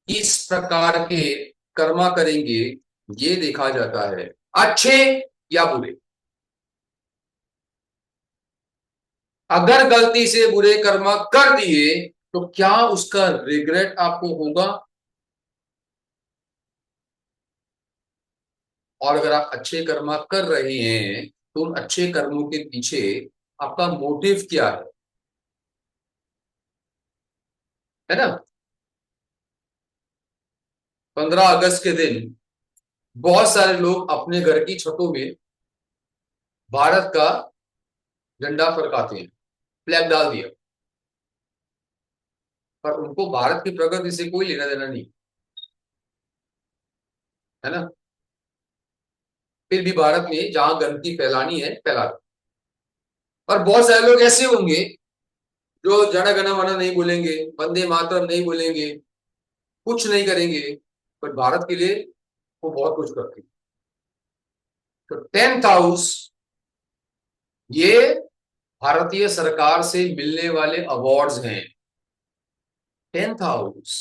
इस प्रकार के कर्मा करेंगे, ये देखा जाता है, अच्छे या बुरे. अगर गलती से बुरे कर्मा कर दिए, तो क्या उसका रिग्रेट आपको होगा? और अगर आप अच्छे कर्मा कर रहे हैं, तो उन अच्छे कर्मों के पीछे आपका मोटिव क्या है ना. 15 अगस्त के दिन बहुत सारे लोग अपने घर की छतों में भारत का झंडा फरकाते हैं, फ्लैग डाल दिया, पर उनको भारत की प्रगति से कोई लेना देना नहीं, है ना. फिर भी भारत में जहां गंदगी फैलानी है फैला दो. और बहुत सारे लोग ऐसे होंगे जो जन गण मन नहीं बोलेंगे, वंदे मातरम नहीं बोलेंगे, कुछ नहीं करेंगे, पर भारत के लिए वो बहुत कुछ करते हैं. तो 10th हाउस ये भारतीय सरकार से मिलने वाले अवार्ड्स हैं. 10th हाउस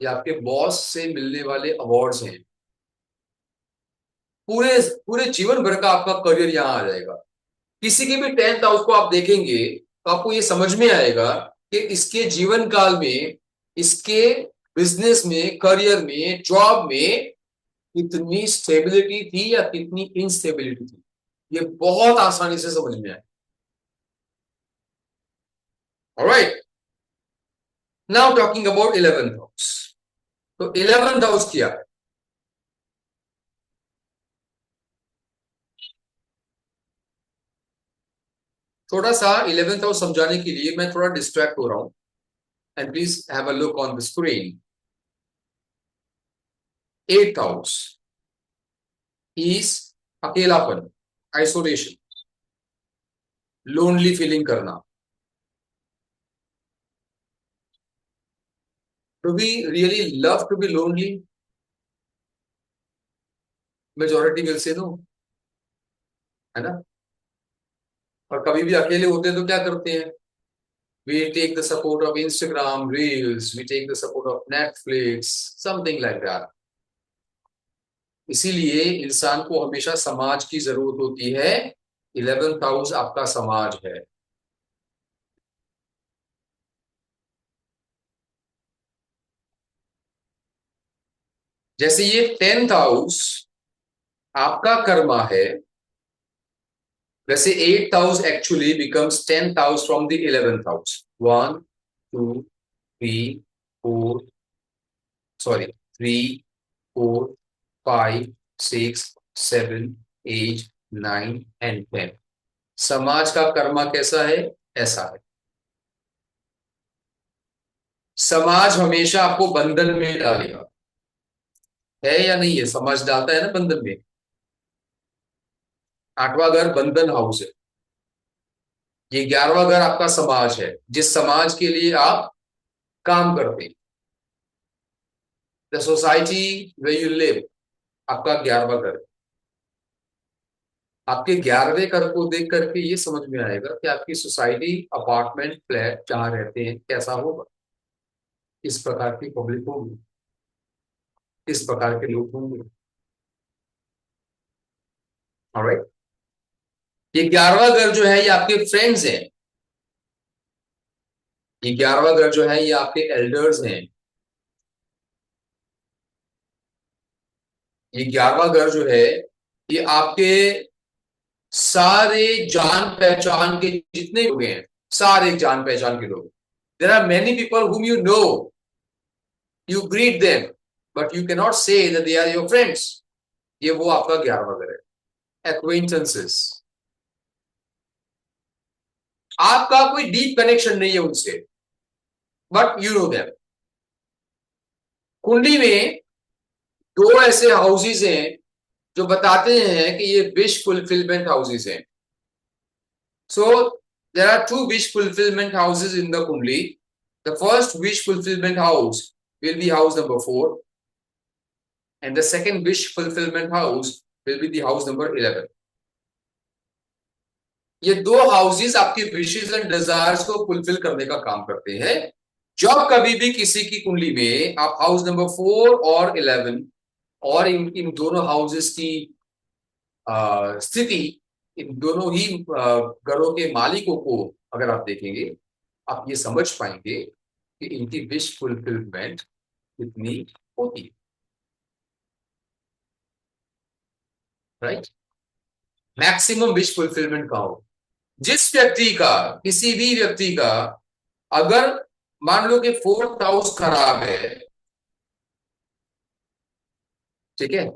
ये आपके बॉस से मिलने वाले अवार्ड्स हैं. पूरे पूरे जीवन भर का आपका करियर यहां आ जाएगा. किसी के भी 10th हाउस को आप देखेंगे, तो आपको ये समझ में आएगा कि इसके जीवन काल में, इसके बिजनेस में, करियर में, जॉब में कितनी स्टेबिलिटी थी या कितनी इनस्टेबिलिटी थी. ये बहुत आसानी से समझ में आए. Alright. Now talking about 11th house. तो 11th हाउस क्या है? थोड़ा सा 11th हाउस समझाने के लिए मैं थोड़ा डिस्ट्रैक्ट हो रहा हूं, and please have a look on the screen. 8th house is अकेलापन, आइसोलेशन, लोनली फीलिंग करना. Do we really love to be lonely? Majority will say no, है ना? और कभी भी अकेले होते हैं तो क्या करते हैं? We take the support of Instagram Reels, we take the support of Netflix, something like that. इसीलिए इंसान को हमेशा समाज की जरूरत होती है। 11th हाउस आपका समाज है। जैसे ये 10th हाउस आपका कर्मा है, वैसे 8th house actually becomes 10th house from the 11th house. 1 2 3 4 sorry 3 4 5 6 7 8 9 and 10। समाज का कर्मा कैसा है? ऐसा है। समाज हमेशा आपको बंधन में डालेगा, है या नहीं है? समाज डालता है ना बंधन में। 8वां घर बंधन हाउस है, ये 11वां घर आपका समाज है, जिस समाज के लिए आप काम करते हैं। The society way you live आपका 11वां घर है। आपके 11वें घर को देख करके ये समझ में आएगा कि आपकी सोसाइटी, अपार्टमेंट, फ्लैट जहां रहते हैं कैसा होगा, किस प्रकार की पब्लिक होगी, किस प्रकार के लोग होंगे। ऑलराइट, ये 11वां घर जो है ये आपके फ्रेंड्स हैं, ये 11वां घर जो है ये आपके एल्डर्स हैं, ये 11वां घर जो है ये आपके सारे जान पहचान के जितने लोग हैं, सारे जान पहचान के लोग। There are many people whom you know, you greet them but you cannot say that they are your friends। ये वो आपका 11वां घर है। एक्वेंटेंसेस, आपका कोई डीप कनेक्शन नहीं है उनसे, बट यू नो देम। कुंडली में दो ऐसे हाउसेस हैं जो बताते हैं कि ये विश फुलफिलमेंट हाउसेस हैं। So there are two wish fulfilment houses in the kundli. The first wish fulfilment house will be house number 4 and the second wish fulfillment house will be the house number 11। ये दो houses आपकी wishes and desires को fulfil करने का काम करते हैं। जब कभी भी किसी की कुंडली में आप हाउस नंबर 4 और 11 और इन दोनों हाउसेस की स्थिति, इन दोनों ही घरों के मालिकों को अगर आप देखेंगे, आप ये समझ पाएंगे कि इनकी विश फुलफिलमेंट कितनी होती है। राइट, मैक्सिमम विश फुलफिलमेंट का हो। जिस व्यक्ति का, किसी भी व्यक्ति का अगर मान लो कि 4th हाउस खराब है, ठीक है,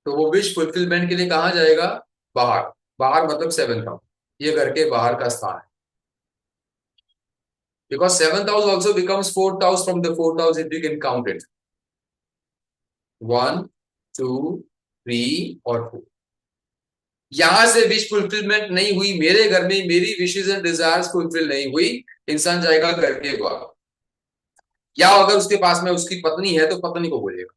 तो वो विश फुलफिलमेंट के लिए कहां जाएगा? बाहर। बाहर मतलब 7th हाउस, ये घर के बाहर का स्थान है। Because 7th house also becomes 4th house from the 4th house if you can count it. 1 2 3 और 4। यहां से विश फुलफिलमेंट नहीं हुई, मेरे घर में मेरी विशेस एंड डिजायर्स फुलफिल नहीं हुई, इंसान जाएगा घर के बाहर। या अगर उसके पास में उसकी पत्नी है तो पत्नी को बोलेगा।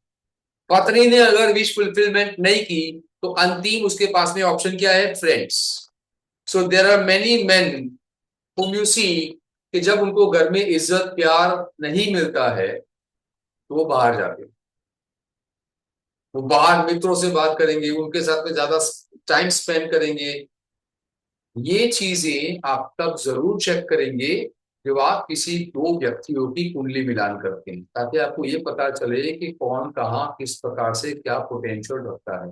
पत्नी ने अगर विश फुलफिलमेंट नहीं की तो अंतिम उसके पास में ऑप्शन क्या है? Friends. So there are many men whom you see कि जब उनको घर में इज्जत प्यार नहीं मिलता है तो वो बाहर जाते हैं, वो बाहर मित्रों से बात करेंगे, उनके साथ में ज्यादा टाइम स्पेंड करेंगे। ये चीजें आप तब जरूर चेक करेंगे जब आप किसी दो व्यक्तियों की कुंडली मिलान करते हैं, ताकि आपको ये पता चले कि कौन कहाँ किस प्रकार से क्या पोटेंशियल रखता है।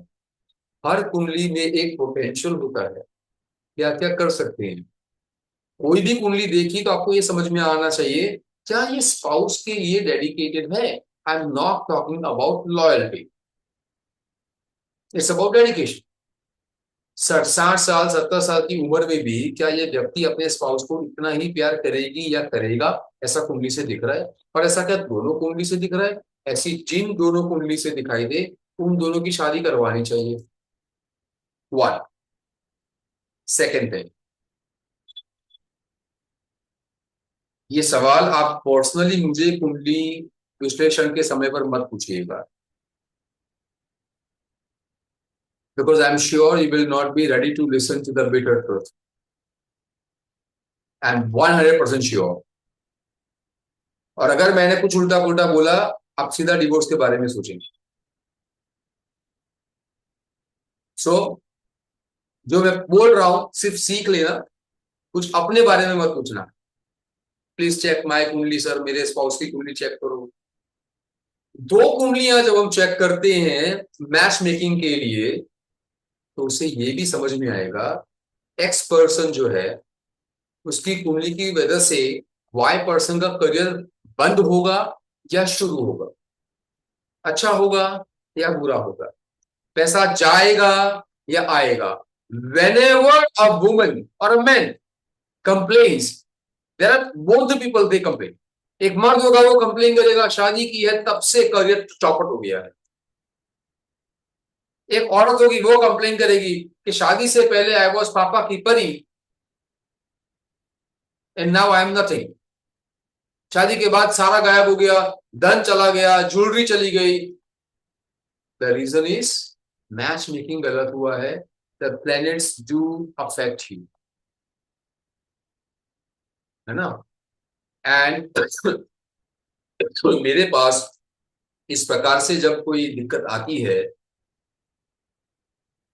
हर कुंडली में एक पोटेंशियल होता है, क्या क्या कर सकते हैं। कोई भी कुंडली देखी तो आपको ये समझ में आना चाहिए क्या ये स्पाउस के लिए डेडिकेटेड है। I am not talking about loyalty, it's about dedication. 60 साल 70 साल की उम्र में भी क्या ये व्यक्ति अपने स्पाउस को इतना ही प्यार करेगी या करेगा, ऐसा कुंडली से दिख रहा है। और ऐसा क्या दोनों कुंडली से दिख रहा है? ऐसी जिन दोनों कुंडली से दिखाई दे उन दोनों की शादी करवानी चाहिए। 1 सेकेंड थिंग, ये सवाल आप पर्सनली मुझे कुंडली विश्लेषण के समय पर मत पूछिएगा, because I am sure you will not be ready to listen to the bitter truth. I am 100% sure. और अगर मैंने कुछ उल्टा पुल्टा बोला, आप सीधा डिवोर्स के बारे में सोचेंगे। सो जो मैं बोल रहा हूं सिर्फ सीख लेना, कुछ अपने बारे में मत पूछना। प्लीज चेक माय कुंडली सर, मेरे स्पाउस की कुंडली चेक करो। दो कुंडलियां जब हम चेक करते हैं मैच मेकिंग के लिए, तो उसे ये भी समझ में आएगा एक्स पर्सन जो है उसकी कुंडली की वजह से वाई पर्सन का करियर बंद होगा या शुरू होगा, अच्छा होगा या बुरा होगा, पैसा जाएगा या आएगा। whenever a woman or a man complains, there are both the people they complain। एक मर्द होगा वो कंप्लेन करेगा शादी की है तब से करियर चौपट हो गया है, एक औरत होगी वो कंप्लेन करेगी कि शादी से पहले आई वॉज पापा की परी and now I am nothing. शादी के बाद सारा गायब हो गया, धन चला गया, ज्वेलरी चली गई। The reason is matchmaking गलत हुआ है। The planets do affect you, है ना। एंड तो मेरे पास इस प्रकार से जब कोई दिक्कत आती है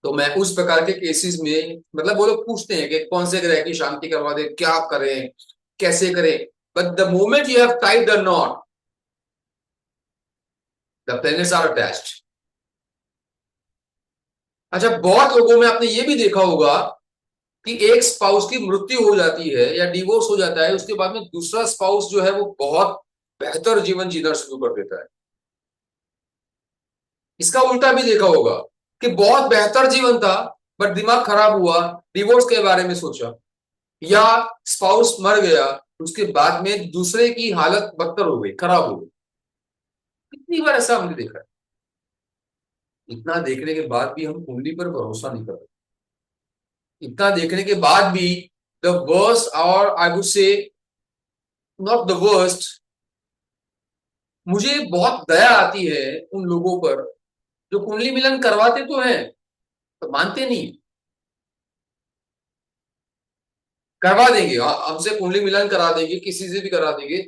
तो मैं उस प्रकार के केसेस में, मतलब वो लोग पूछते हैं कि कौन से ग्रह की शांति करवा दे, क्या करें, कैसे करें। But the moment you have tied the knot, the planets are attached. अच्छा, बहुत लोगों में आपने ये भी देखा होगा कि एक स्पाउस की मृत्यु हो जाती है या डिवोर्स हो जाता है, उसके बाद में दूसरा स्पाउस जो है वो बहुत बेहतर जीवन जीना शुरू कर देता है। इसका उल्टा भी देखा होगा कि बहुत बेहतर जीवन था बट दिमाग खराब हुआ, डिवोर्स के बारे में सोचा, या स्पाउस मर गया, उसके बाद में दूसरे की हालत बदतर हो गई, खराब हो गई। कितनी बार ऐसा हमने देखा है। इतना देखने के बाद भी हम कुंडली पर भरोसा नहीं कर रहे। इतना देखने के बाद भी द वर्स्ट, और I would say not the worst, मुझे बहुत दया आती है उन लोगों पर जो कुंडली मिलन करवाते तो हैं तो मानते नहीं। करवा देंगे, हमसे कुंडली मिलन करा देंगे, किसी से भी करा देंगे,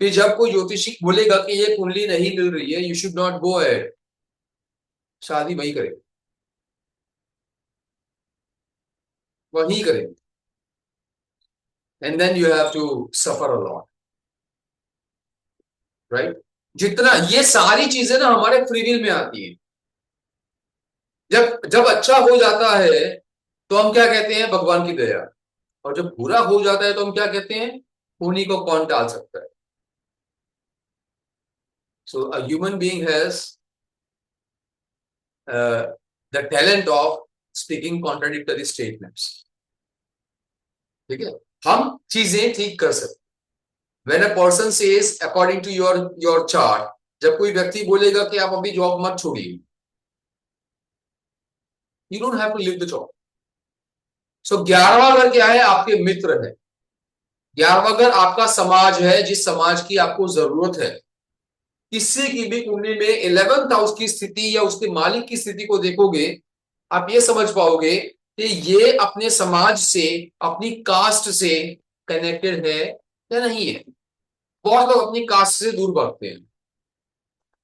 फिर जब कोई ज्योतिषी बोलेगा कि ये कुंडली नहीं मिल रही है, you should not go ahead, शादी वही करेंगे, वही करेंगे। And then you have to suffer a lot, right. जितना ये सारी चीजें ना हमारे फ्री विल में आती है। जब जब अच्छा हो जाता है तो हम क्या कहते हैं, भगवान की दया। और जब बुरा हो जाता है तो हम क्या कहते हैं, उन्हीं को कौन टाल सकता है। So a human being has the talent of speaking contradictory statements. ठीक है, हम चीजें ठीक कर सकते। When a person says according to your chart, जब कोई व्यक्ति बोलेगा कि आप अभी जॉब मत छोड़िए, you don't have to leave the job। So 11वां घर क्या है, आपके मित्र है। 11वां घर आपका समाज है, जिस समाज की आपको जरूरत है। किसी की भी कुंडली में 11th हाउस की स्थिति या उसके मालिक की स्थिति को देखोगे, आप ये समझ पाओगे कि ये अपने समाज से, अपनी कास्ट से कनेक्टेड है या नहीं है। बहुत लोग अपनी कास्ट से दूर भागते हैं,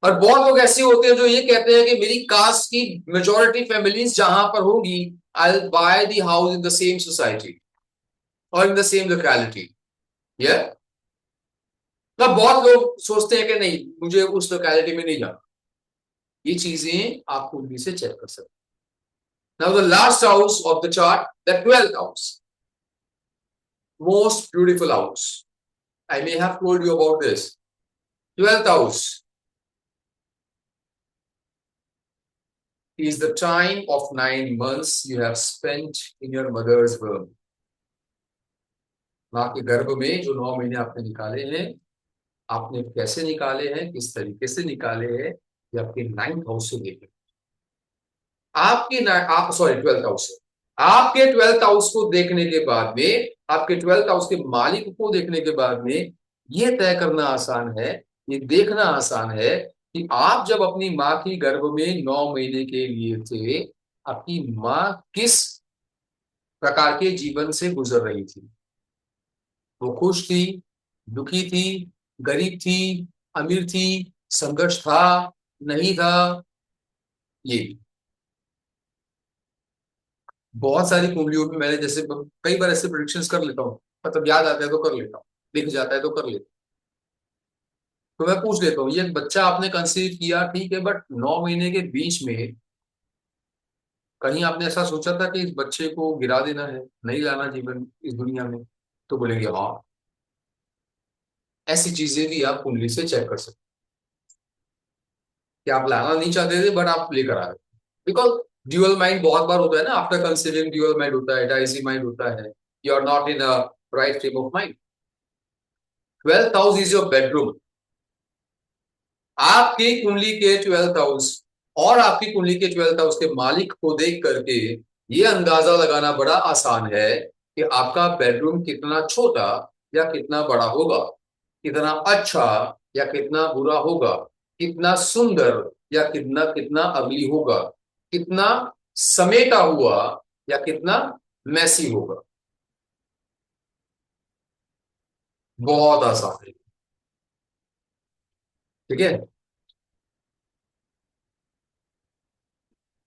और बहुत लोग ऐसे होते हैं जो ये कहते हैं कि मेरी कास्ट की मेजॉरिटी फैमिलीज जहां पर होगी, I will by the house in the same society और इन द सेम लोकेलिटी। या तब बहुत लोग सोचते हैं कि नहीं, मुझे उस लोकेलिटी में नहीं जाना। ये चीजें आप कुंडली से चेक कर सकते हैं। Now the last house of the chart, the 12th house, most beautiful house. I may have told you about this। 12th house is the time of 9 months you have spent in your mother's womb। मां के गर्भ में जो 9 महीने आपने निकाले हैं, आपने कैसे निकाले हैं, किस तरीके से निकाले हैं, ये आपके 9th हाउस से देखें। आप सॉरी 12th हाउस से, आपके 12th हाउस को देखने के बाद में, आपके 12th हाउस के मालिक को देखने के बाद में, ये तय करना आसान है, ये देखना आसान है कि आप जब अपनी माँ की गर्भ में 9 महीने के लिए थे, आपकी माँ किस प्रकार के जीवन से गुजर रही थी। वो खुश थी, दुखी थी, गरीब थी, अमीर थी, संघर्ष था, नहीं था, ये बहुत सारी कुंडलियों में मैंने जैसे कई बार ऐसे प्रिडिक्शंस कर लेता हूँ, मतलब याद आता है तो कर लेता हूँ, दिख जाता है तो कर लेता हूँ। तो मैं पूछ लेता हूँ, ये बच्चा आपने कंसीव किया ठीक है, बट 9 महीने के बीच में कहीं आपने ऐसा सोचा था कि इस बच्चे को गिरा देना है, नहीं लाना जीवन इस दुनिया में? तो बोलेंगे हाँ। ऐसी चीजें भी आप कुंडली से चेक कर सकते हैं कि आप लाना नहीं चाहते थे बट आप लेकर आ गए। बिकॉज ड्यूअल माइंड बहुत बार होता है ना, आफ्टर कंसीविंग ड्यूअल माइंड होता है, डाइजी माइंड होता है, you are not in a right frame of mind. 12th house is your bedroom. आपकी कुंडली के 12th हाउस और आपकी कुंडली के 12th हाउस के मालिक को देख करके ये अंदाजा लगाना बड़ा आसान है कि आपका बेडरूम कितना छोटा या कितना बड़ा होगा, कितना अच्छा या कितना बुरा होगा, कितना सुंदर या कितना कितना अगली होगा, कितना समेटा हुआ या कितना मैसी होगा। बहुत आसान है, ठीक है।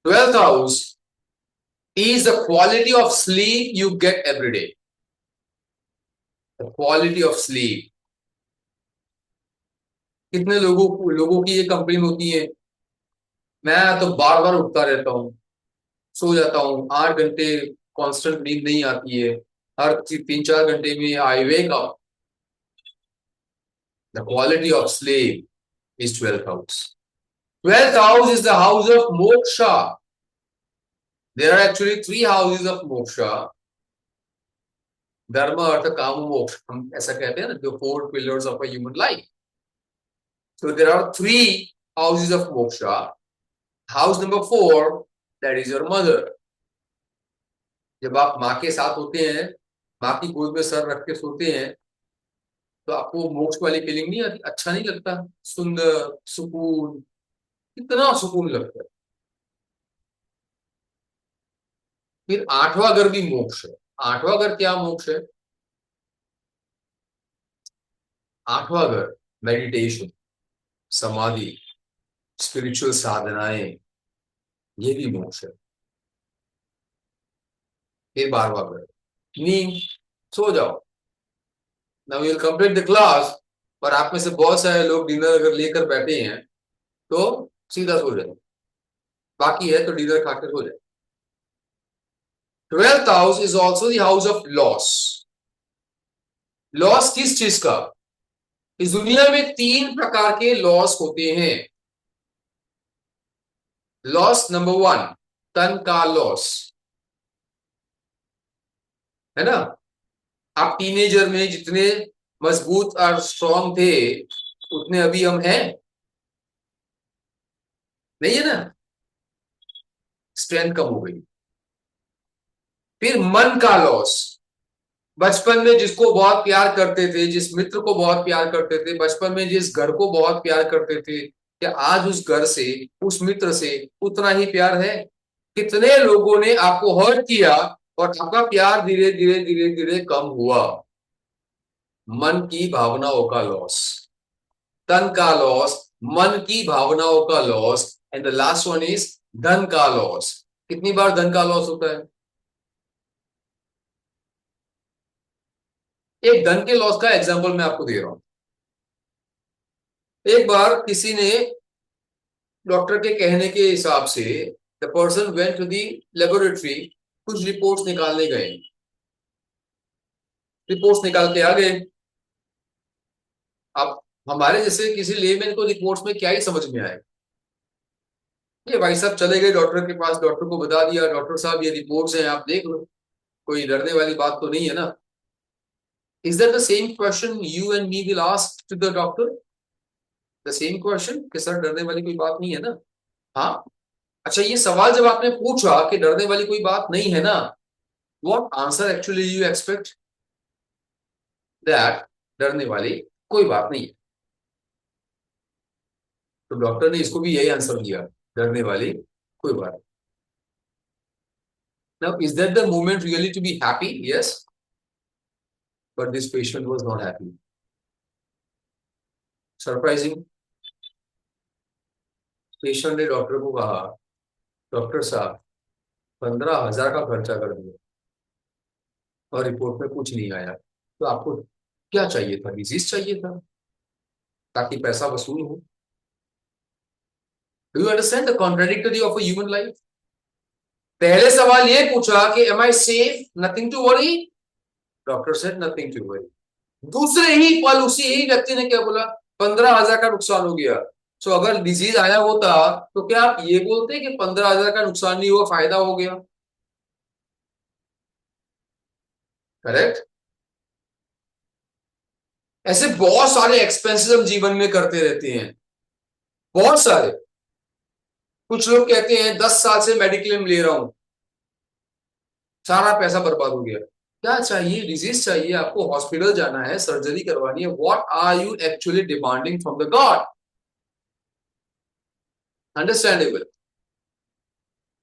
12th house is the quality of sleep you get every day. The quality of sleep. कितने लोगों की ये कंप्लेन होती है, मैं तो बार बार उठता रहता हूँ, सो जाता हूँ 8 घंटे, कांस्टेंट नींद नहीं आती है, हर 3-4 घंटे में I wake up. The quality of sleep is 12th house. 12th house is the house of moksha. There are actually 3 houses of moksha: धर्म, अर्थ, काम, मोक्ष। हम ऐसा कहते हैं ना, the 4 pillars of a human life. So there are 3 houses of moksha. House number 4, that is your mother. जब आप माँ के साथ होते हैं, माँ की गोद में सर रख के सोते हैं, तो आपको मोक्ष वाली फीलिंग नहीं आती? अच्छा नहीं लगता? सुंदर, सुकून, कितना सुकून लगता है। फिर 8वां घर भी मोक्ष है। 8वां घर क्या मोक्ष है? 8वां घर मेडिटेशन, समाधि, स्पिरिचुअल साधनाएं, ये भी मोक्ष है। फिर 12वां घर नींद, सो जाओ। Now you will complete the class, पर आप में से बहुत सारे लोग डिनर अगर लेकर बैठे हैं तो सीधा सो जाए, बाकी है तो डिनर खाकर सो जाए। 12th house is also the house of loss. Loss किस चीज का? इस दुनिया में 3 प्रकार के लॉस होते हैं। लॉस नंबर 1, तन का लॉस, है ना। आप टीनेजर में जितने मजबूत और स्ट्रांग थे उतने अभी हम हैं नहीं, है ना, स्ट्रेंथ कम हो गई। फिर मन का लॉस, बचपन में जिसको बहुत प्यार करते थे, जिस मित्र को बहुत प्यार करते थे, बचपन में जिस घर को बहुत प्यार करते थे, क्या आज उस घर से, उस मित्र से उतना ही प्यार है? कितने लोगों ने आपको हर्ट किया और आपका प्यार धीरे धीरे धीरे धीरे कम हुआ। मन की भावनाओं का लॉस, तन का लॉस, मन की भावनाओं का loss, and the last one is धन का लॉस। कितनी बार धन का लॉस होता है? एक धन के लॉस का एग्जांपल मैं आपको दे रहा हूं। एक बार किसी ने, डॉक्टर के कहने के हिसाब से, the person went to the laboratory, कुछ रिपोर्ट्स निकालने गए, रिपोर्ट्स निकाल के आ गए। अब हमारे जैसे किसी लेमैन को रिपोर्ट्स में क्या ही समझ में आए? ये भाई साहब चले गए डॉक्टर के पास, डॉक्टर को बता दिया, डॉक्टर साहब ये रिपोर्ट्स हैं, आप देख लो, कोई डरने वाली बात तो नहीं है ना। Is that the same question you and me will ask to the doctor? The same question कि सर डरने वाली कोई बात नहीं है ना? हाँ। अच्छा, ये सवाल जब आपने पूछा कि डरने वाली कोई बात नहीं है ना, what answer actually you expect? That डरने वाली कोई बात नहीं है। तो डॉक्टर ने इसको भी यही आंसर दिया, डरने वाली कोई बात नहीं। Now is that the moment really to be happy? Yes, but this patient was not happy. Surprising. Patient ने डॉक्टर को कहा, डॉक्टर साहब 15,000 का खर्चा कर दिया और रिपोर्ट में कुछ नहीं आया, तो आपको क्या चाहिए था? डिजीज चाहिए था ताकि पैसा वसूल हो। Do you understand the contradictory of a human life? पहले सवाल ये पूछा कि am I safe, nothing to worry. Doctor said nothing to worry. दूसरे ही पल उसी ही व्यक्ति ने क्या बोला? 15,000 का नुकसान हो गया। सो अगर डिजीज आया होता तो क्या आप ये बोलते कि 15,000 का नुकसान नहीं हुआ, फायदा हो गया? करेक्ट। ऐसे बहुत सारे एक्सपेंसेस हम जीवन में करते रहते हैं, बहुत सारे। कुछ लोग कहते हैं 10 साल से मेडिक्लेम ले रहा हूं, सारा पैसा बर्बाद हो गया। क्या चाहिए? डिजीज चाहिए आपको, हॉस्पिटल जाना है, सर्जरी करवानी है। What are you actually demanding from the god? Understandable.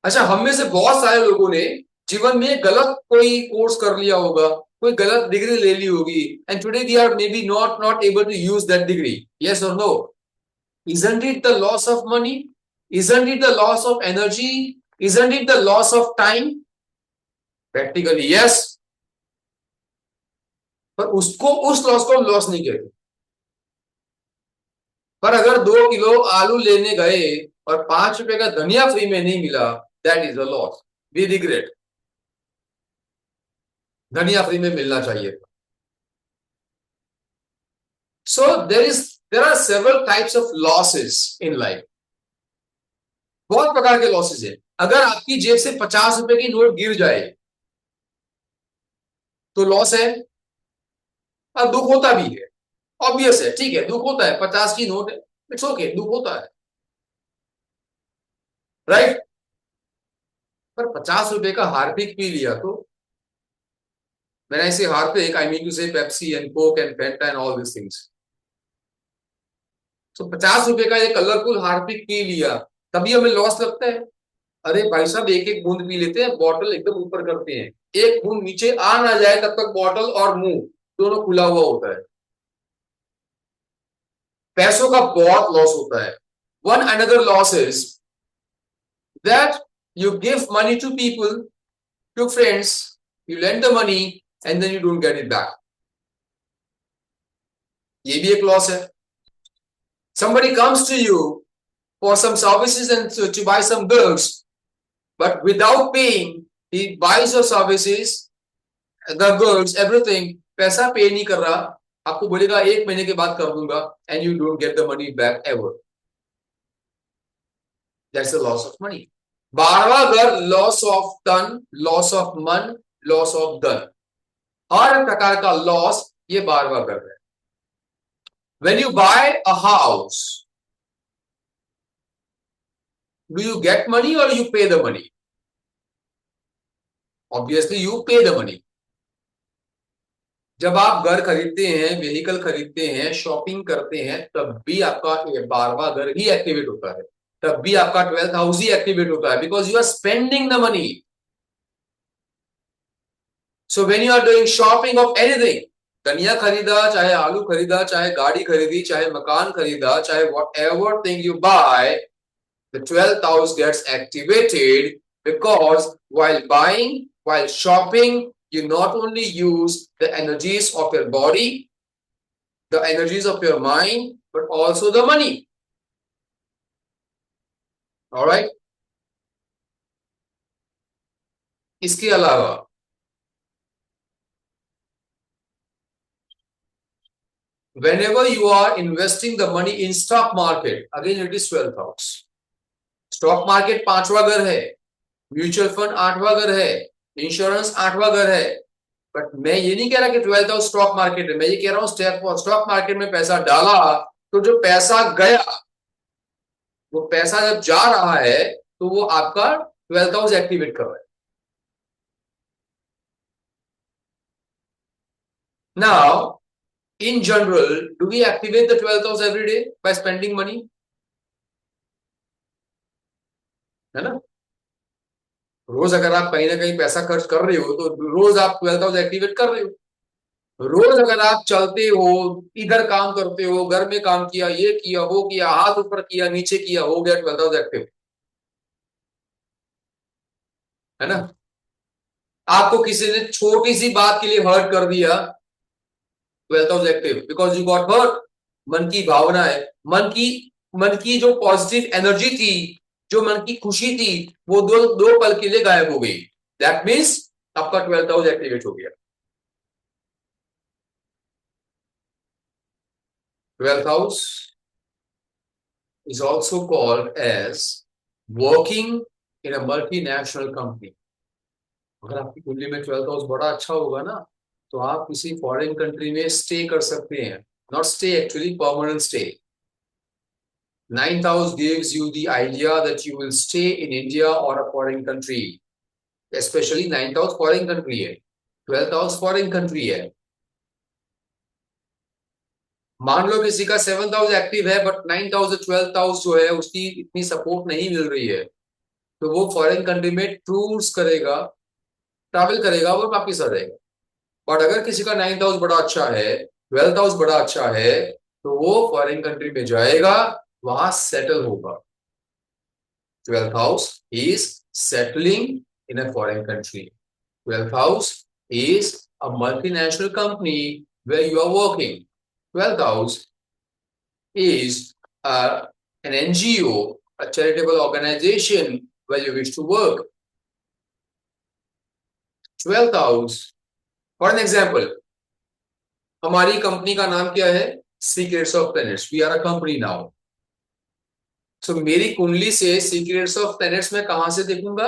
अच्छा, हम में से बहुत सारे लोगों ने जीवन में गलत कोई कोर्स कर लिया होगा, कोई गलत डिग्री ले ली होगी, and today we are maybe not able to use that degree. Yes और no? Isn't it the loss of money? Isn't it the loss of energy? Isn't it the loss of time? Practically, yes. पर उसको, उस loss को हम loss नहीं कहते। पर अगर 2 किलो आलू लेने गए और 5 रुपए का धनिया फ्री में नहीं मिला, that is a loss. We regret. धनिया फ्री में मिलना चाहिए था। So there are several types of losses in life. बहुत प्रकार के लॉसेस है। अगर आपकी जेब से 50 रुपए की नोट गिर जाए तो लॉस है, और दुख होता भी है। ऑब्वियस है, ठीक है, दुख होता है। 50 की नोट है, इट्स ओके, दुख होता है, राइट। पर 50 रुपए का हार्पिक पी लिया तो, मैंने ऐसे हार्पिक, आई मीन टू से Pepsi and Coke and Fanta and all this things. तो 50 रुपए का एक कलरफुल हार्पिक पी लिया, तभी हमें लॉस लगता है। अरे भाई साहब, एक एक बूंद पी लेते हैं, बॉटल एकदम ऊपर करते हैं, एक बूंद नीचे आ ना जाए तब तक बॉटल और मुंह दोनों खुला हुआ होता है। पैसों का बहुत लॉस होता है। One another loss is that you give money to people, to friends, you lend the money and then you don't get it back. ये भी एक लॉस है। Somebody comes to you for some services and to buy some goods, but without paying, he buys your services, the goods, everything, पैसा पे नहीं कर रहा, आपको बोलेगा 1 महीने के बाद कर दूंगा, and you don't get the money back ever. That's the loss of money. 12वां घर, लॉस ऑफ तन, लॉस ऑफ मन, लॉस ऑफ धन। हर प्रकार का लॉस ये 12वां घर है। When you buy a house, do you get money or you pay the money? Obviously you pay the money. जब आप घर खरीदते हैं, व्हीकल खरीदते हैं, शॉपिंग करते हैं, तब भी आपका 12वां घर ही एक्टिवेट होता है, तब भी आपका 12th हाउस ही एक्टिवेट होता है, because you are spending the money. So when you are doing shopping of anything, धनिया खरीदा, चाहे आलू खरीदा, चाहे गाड़ी खरीदी, चाहे मकान खरीदा, चाहे whatever thing you buy, the 12th house gets activated, because while buying, while shopping, you not only use the energies of your body, the energies of your mind, but also the money. All right? इसके अलावा whenever you are investing the money in stock market, again it is 12th house. Stock market 5वां घर है, mutual fund 8वां घर है, insurance 8वां घर है। But मैं ये नहीं कह रहा कि 12th हाउस स्टॉक मार्केट है, मैं ये कह रहा हूं स्टॉक मार्केट में पैसा डाला तो जो पैसा गया, वो पैसा जब जा रहा है तो वो आपका 12th हाउस एक्टिवेट कर रहा है। Now In general, do we activate the 12th house every day by spending money? है ना? रोज अगर आप कहीं ना कहीं पैसा खर्च कर रहे हो तो रोज आप 12th हाउस एक्टिवेट कर रहे हो। रोज अगर आप चलते हो, इधर काम करते हो, घर में काम किया, ये किया, वो किया, हाथ ऊपर किया, नीचे किया, हो गया 12th हाउस एक्टिव, है ना? आपको किसी ने छोटी सी बात के लिए हर्ट कर दिया, 12th house active, because you got hurt. मन की भावना है, मन की जो पॉजिटिव एनर्जी थी, जो मन की खुशी थी, वो दो दो पल के लिए गायब हो गई। दैट मीन्स आपका 12th हाउस एक्टिवेट हो गया। 12th house is also called as working in a multinational company। अगर आपकी कुंडली में 12th हाउस बड़ा अच्छा होगा ना, तो आप किसी फॉरेन कंट्री में स्टे कर सकते हैं। Not stay, actually permanent stay. 9th house gives you the idea that you will stay in India or a foreign country, especially 9th house foreign country है, 12th house foreign country है। मान लो किसी का 7th house active है but 9th house 12th house जो है उसकी इतनी सपोर्ट नहीं मिल रही है, तो वो फॉरेन कंट्री में टूर्स करेगा, ट्रैवल करेगा, वो वापिस आ जाएगा। बट अगर किसी का 9th हाउस बड़ा अच्छा है, 12th हाउस बड़ा अच्छा है, तो वो फॉरेन कंट्री में जाएगा, वहां सेटल होगा। 12th house is settling in a foreign country. 12th house is a multinational company where you are working. 12th house is an NGO, a charitable organization where you wish to work. 12th house, for an example, हमारी company का नाम क्या है? Secrets of planets. We are a company now. So मेरी कुंडली से secrets of planets में कहां से देखूंगा?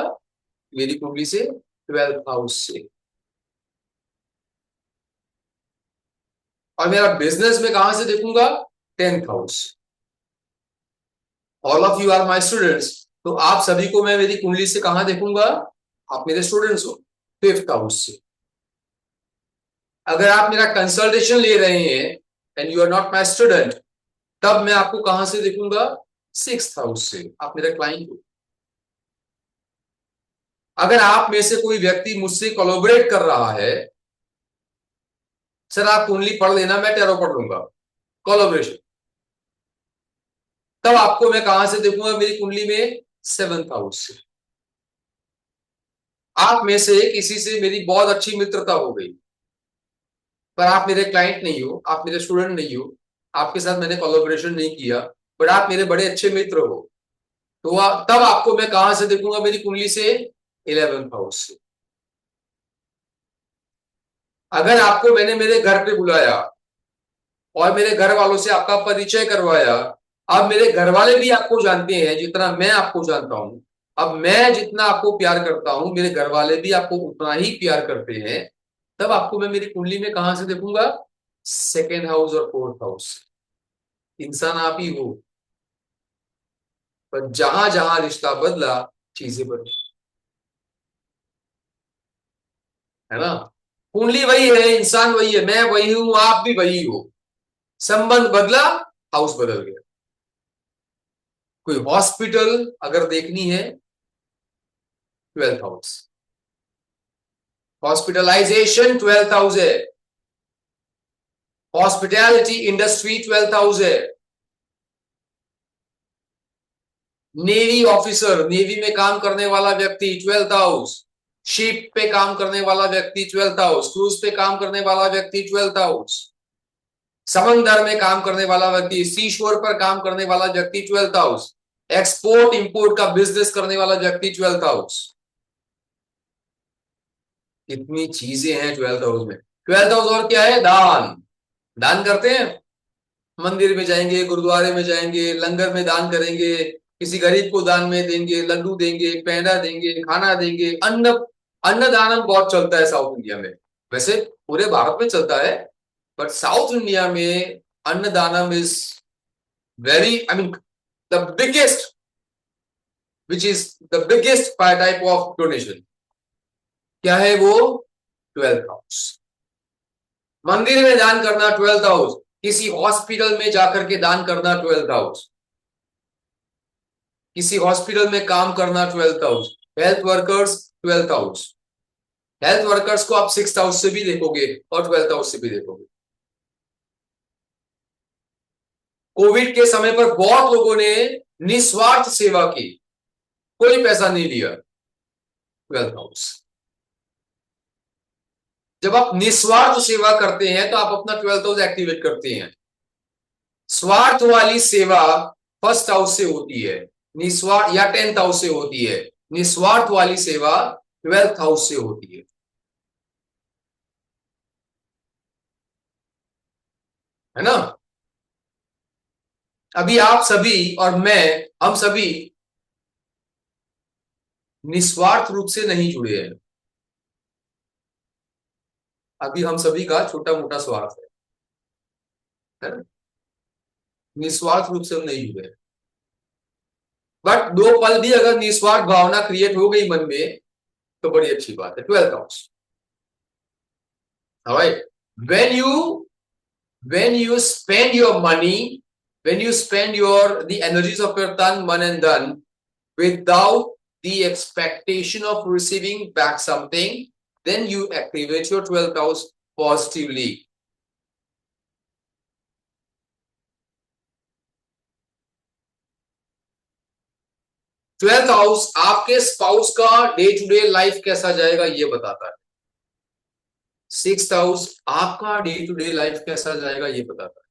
मेरी कुंडली से 12th हाउस से। और मेरा बिजनेस में कहां से देखूंगा? 10th house. All of you are my students, तो आप सभी को मैं मेरी कुंडली से कहां देखूंगा? आप मेरे स्टूडेंट्स हो, 5th हाउस से। अगर आप मेरा कंसल्टेशन ले रहे हैं and you are not my student, तब मैं आपको कहां से देखूंगा? 6th हाउस से। आप मेरा क्लाइंट हो। अगर आप में से कोई व्यक्ति मुझसे कोलैबोरेट कर रहा है, सर आप कुंडली पढ़ लेना, मैं टैरो पढ़ लूंगा, कोलैबोरेशन, तब आपको मैं कहां से देखूंगा? मेरी कुंडली में 7th हाउस से। आप में से किसी से मेरी बहुत अच्छी मित्रता हो गई, पर आप मेरे क्लाइंट नहीं हो, आप मेरे स्टूडेंट नहीं हो, आपके साथ मैंने कोलैबोरेशन नहीं किया, बट आप मेरे बड़े अच्छे मित्र हो, तो तब आपको मैं कहां से देखूंगा? मेरी कुंडली से 11th हाउस से। अगर आपको मैंने मेरे घर पे बुलाया और मेरे घर वालों से आपका परिचय करवाया, अब मेरे घर वाले भी आपको जानते हैं जितना मैं आपको जानता हूं, अब मैं जितना आपको प्यार करता हूं, मेरे घर वाले भी आपको उतना ही प्यार करते हैं, तब आपको मैं मेरी कुंडली में कहां से देखूंगा? 2nd हाउस और 4th हाउस। इंसान आप ही हो, पर जहां जहां रिश्ता बदला, चीजें बदली, है ना? कुंडली वही है, इंसान वही है, मैं वही हूं, आप भी वही हो। संबंध बदला, हाउस बदल गया। कोई हॉस्पिटल अगर देखनी है, 12th house. Hospitalization 12th house है। हॉस्पिटैलिटी इंडस्ट्री 12th हाउस है। नेवी ऑफिसर, नेवी में काम करने वाला व्यक्ति 12th हाउस। शिप पे काम करने वाला व्यक्ति 12th हाउस। क्रूज पे काम करने वाला व्यक्ति 12th हाउस। समंदर में काम करने वाला व्यक्ति, सी शोर पर काम करने वाला व्यक्ति 12th हाउस। एक्सपोर्ट इंपोर्ट का बिजनेस करने वाला व्यक्ति 12th हाउस। कितनी चीजें हैं 12th हाउस में। 12th हाउस और क्या है? दान। दान करते हैं, मंदिर में जाएंगे, गुरुद्वारे में जाएंगे, लंगर में दान करेंगे, किसी गरीब को दान में देंगे, लड्डू देंगे, पेंडा देंगे, खाना देंगे। अन्नदानम बहुत चलता है साउथ इंडिया में, वैसे पूरे भारत में चलता है, बट साउथ इंडिया में annadanam is very, I mean the biggest, which is the biggest type of donation. क्या है वो? 12th house. मंदिर में दान करना 12th हाउस, किसी हॉस्पिटल में जाकर के दान करना 12th हाउस, किसी हॉस्पिटल में काम करना 12th house, health workers 12th house. Health workers को आप 6th हाउस से भी देखोगे और 12th हाउस से भी देखोगे। कोविड के समय पर बहुत लोगों ने निस्वार्थ सेवा की, कोई पैसा नहीं लिया, 12th हाउस। जब आप निस्वार्थ सेवा करते हैं तो आप अपना 12th हाउस एक्टिवेट करते हैं। स्वार्थ वाली सेवा 1st हाउस से होती है, निस्वार्थ या 10th हाउस से होती है। निस्वार्थ वाली सेवा 12th हाउस से होती है ना। अभी आप सभी और मैं, हम सभी निस्वार्थ रूप से नहीं जुड़े हैं। अभी हम सभी का छोटा मोटा स्वार्थ है ना? निस्वार्थ रूप से हम नहीं जुड़े। बट 2 पल भी अगर निस्वार्थ भावना क्रिएट हो गई मन में तो बड़ी अच्छी बात है। 12th house, alright. when you spend your money, when you spend the energies of your tan, man and dhan without the expectation of receiving back something, then you activate your 12th house positively. Twelfth house आपके spouse का day to day life कैसा जाएगा ये बताता है। 6th house आपका day to day life कैसा जाएगा ये बताता है।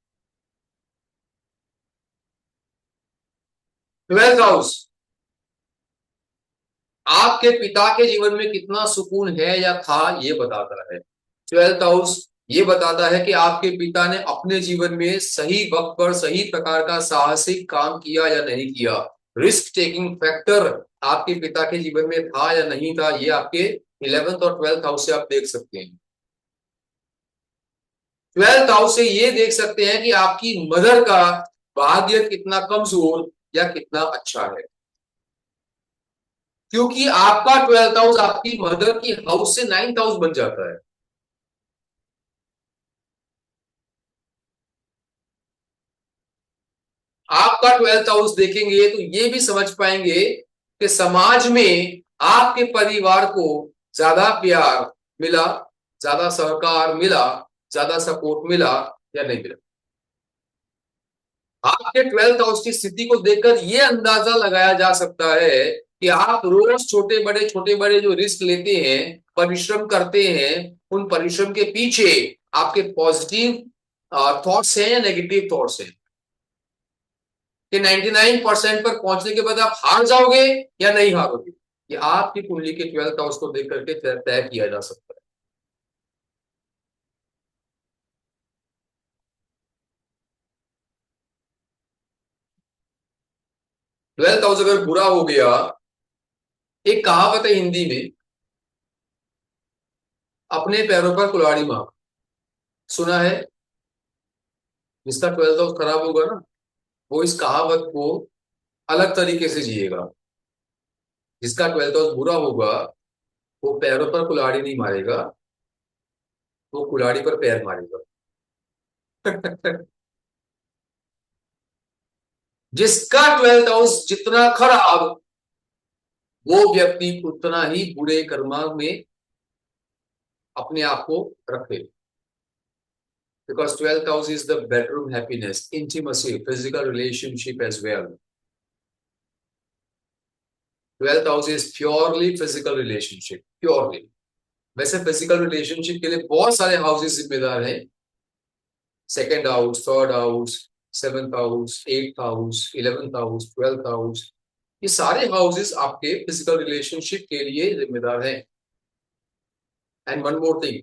12th हाउस आपके पिता के जीवन में कितना सुकून है या था ये बताता है। 12th हाउस ये बताता है कि आपके पिता ने अपने जीवन में सही वक्त पर सही प्रकार का साहसिक काम किया या नहीं किया। रिस्क टेकिंग फैक्टर आपके पिता के जीवन में था या नहीं था, ये आपके 11th और 12th हाउस से आप देख सकते हैं। 12th हाउस से ये देख सकते हैं कि आपकी मदर का भाग्य कितना कमजोर या कितना अच्छा है, क्योंकि आपका 12th हाउस आपकी मदर की हाउस से 9th हाउस बन जाता है। आपका 12th हाउस देखेंगे तो ये भी समझ पाएंगे कि समाज में आपके परिवार को ज्यादा प्यार मिला, ज्यादा सहकार मिला, ज्यादा सपोर्ट मिला या नहीं मिला। आपके 12th हाउस की स्थिति को देखकर यह अंदाजा लगाया जा सकता है कि आप रोज छोटे बड़े जो रिस्क लेते हैं, परिश्रम करते हैं, उन परिश्रम के पीछे आपके पॉजिटिव थॉट्स हैं या नेगेटिव थॉट्स हैं, कि 99% पर पहुंचने के बाद आप हार जाओगे या नहीं हारोगे। ये आपकी कुंडली के 12th हाउस को देख करके तय किया जा सकता है। 12th हाउस अगर बुरा हो गया, एक कहावत है हिंदी में, अपने पैरों पर कुल्हाड़ी मार, सुना है? जिसका 12th हाउस खराब होगा ना, वो इस कहावत को अलग तरीके से जिएगा। जिसका 12th हाउस बुरा होगा वो पैरों पर कुल्हाड़ी नहीं मारेगा, वो कुल्हाड़ी पर पैर मारेगा। जिसका 12th हाउस जितना खराब, वो व्यक्ति उतना ही बुरे कर्मा में अपने आप को रखे। Because 12th house is the bedroom happiness, intimacy, physical relationship as well. 12th house is purely physical relationship, purely. वैसे physical relationship के लिए बहुत सारे houses जिम्मेदार हैं। 2nd house, 3rd house, 7th house, 8th house, 11th house, 12th house, ये सारे houses आपके physical relationship के लिए जिम्मेदार हैं। And one more thing,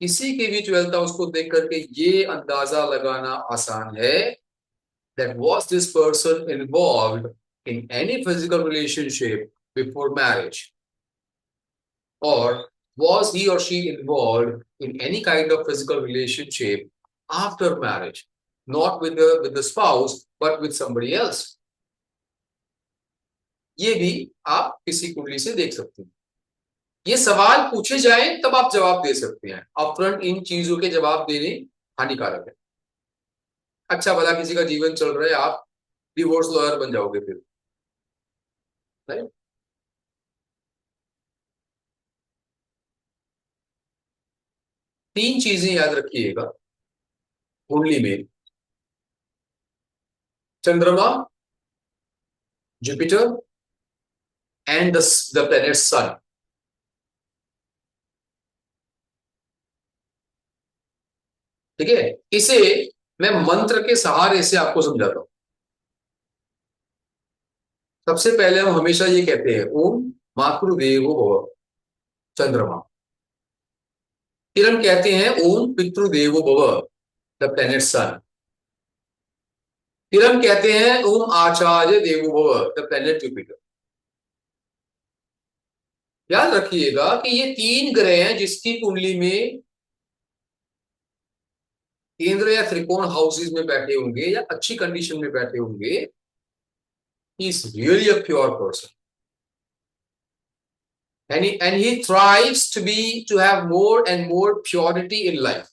किसी के भी 12th हाउस को देख करके ये अंदाजा लगाना आसान है that was this person involved in any physical relationship before marriage, or was he or she involved in any kind of physical relationship after marriage, not with the spouse but with somebody else. ये भी आप किसी कुंडली से देख सकते हैं। ये सवाल पूछे जाएं तब आप जवाब दे सकते हैं, अपफ्रंट इन चीजों के जवाब देने हानिकारक है। अच्छा भला किसी का जीवन चल रहा है, आप डिवोर्स लॉयर बन जाओगे फिर, नहीं? तीन चीजें याद रखिएगा कुंडली में, चंद्रमा, जुपिटर एंड द प्लेनेट सन। ठीक है, इसे मैं मंत्र के सहारे से आपको समझाता हूं। सबसे पहले हम हमेशा ये कहते हैं ओम मातृदेवो भव, चंद्रमा। फिर हम कहते हैं ओम पितृदेवो भव, द प्लेनेट सन। फिर हम कहते हैं ओम आचार्य देवो भव, द प्लेनेट जुपिटर। याद रखिएगा कि ये तीन ग्रह हैं जिसकी कुंडली में केंद्र या त्रिकोण हाउसेज में बैठे होंगे या अच्छी कंडीशन में बैठे होंगे, he is really a pure person, and he thrives to have more and more purity in life.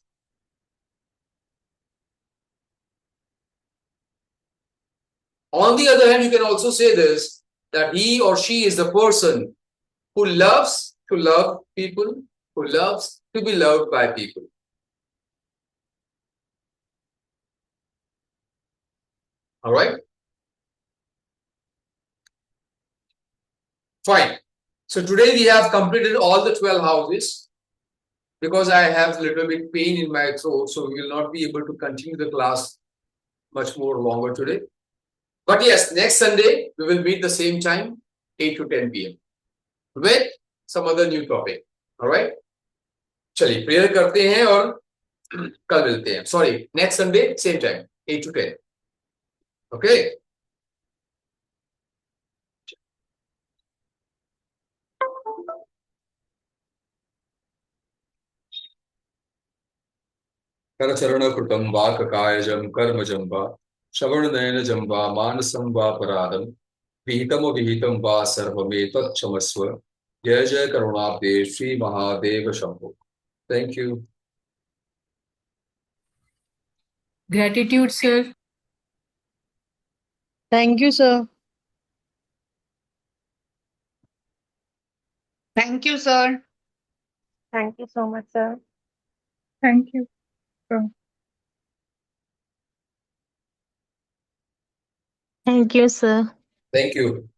On the other hand, you can also say this, that he or she is the person who loves to love people, who loves to be loved by people. All right, fine. So today we have completed all the 12 houses. Because I have a little bit pain in my throat, so we will not be able to continue the class much more longer today. But yes, next Sunday we will meet the same time, 8 to 10 p.m. with some other new topic. All right? चलिए prayer करते हैं और कल मिलते हैं. Sorry, next Sunday same time, 8 to 10. Okay? करचरणकृतं वाक्कायजं कर्मजं वा श्रवणनयनजं वा मानसं वा पराधं विहितमविहितं वा सर्वमेतत्क्षमस्व. जय जय करुणाब्दे Shri Mahadev Shambho. Thank you. Gratitude, sir. Thank you, sir. Thank you, sir. Thank you so much, sir. Thank you. Thank you, sir. Thank you.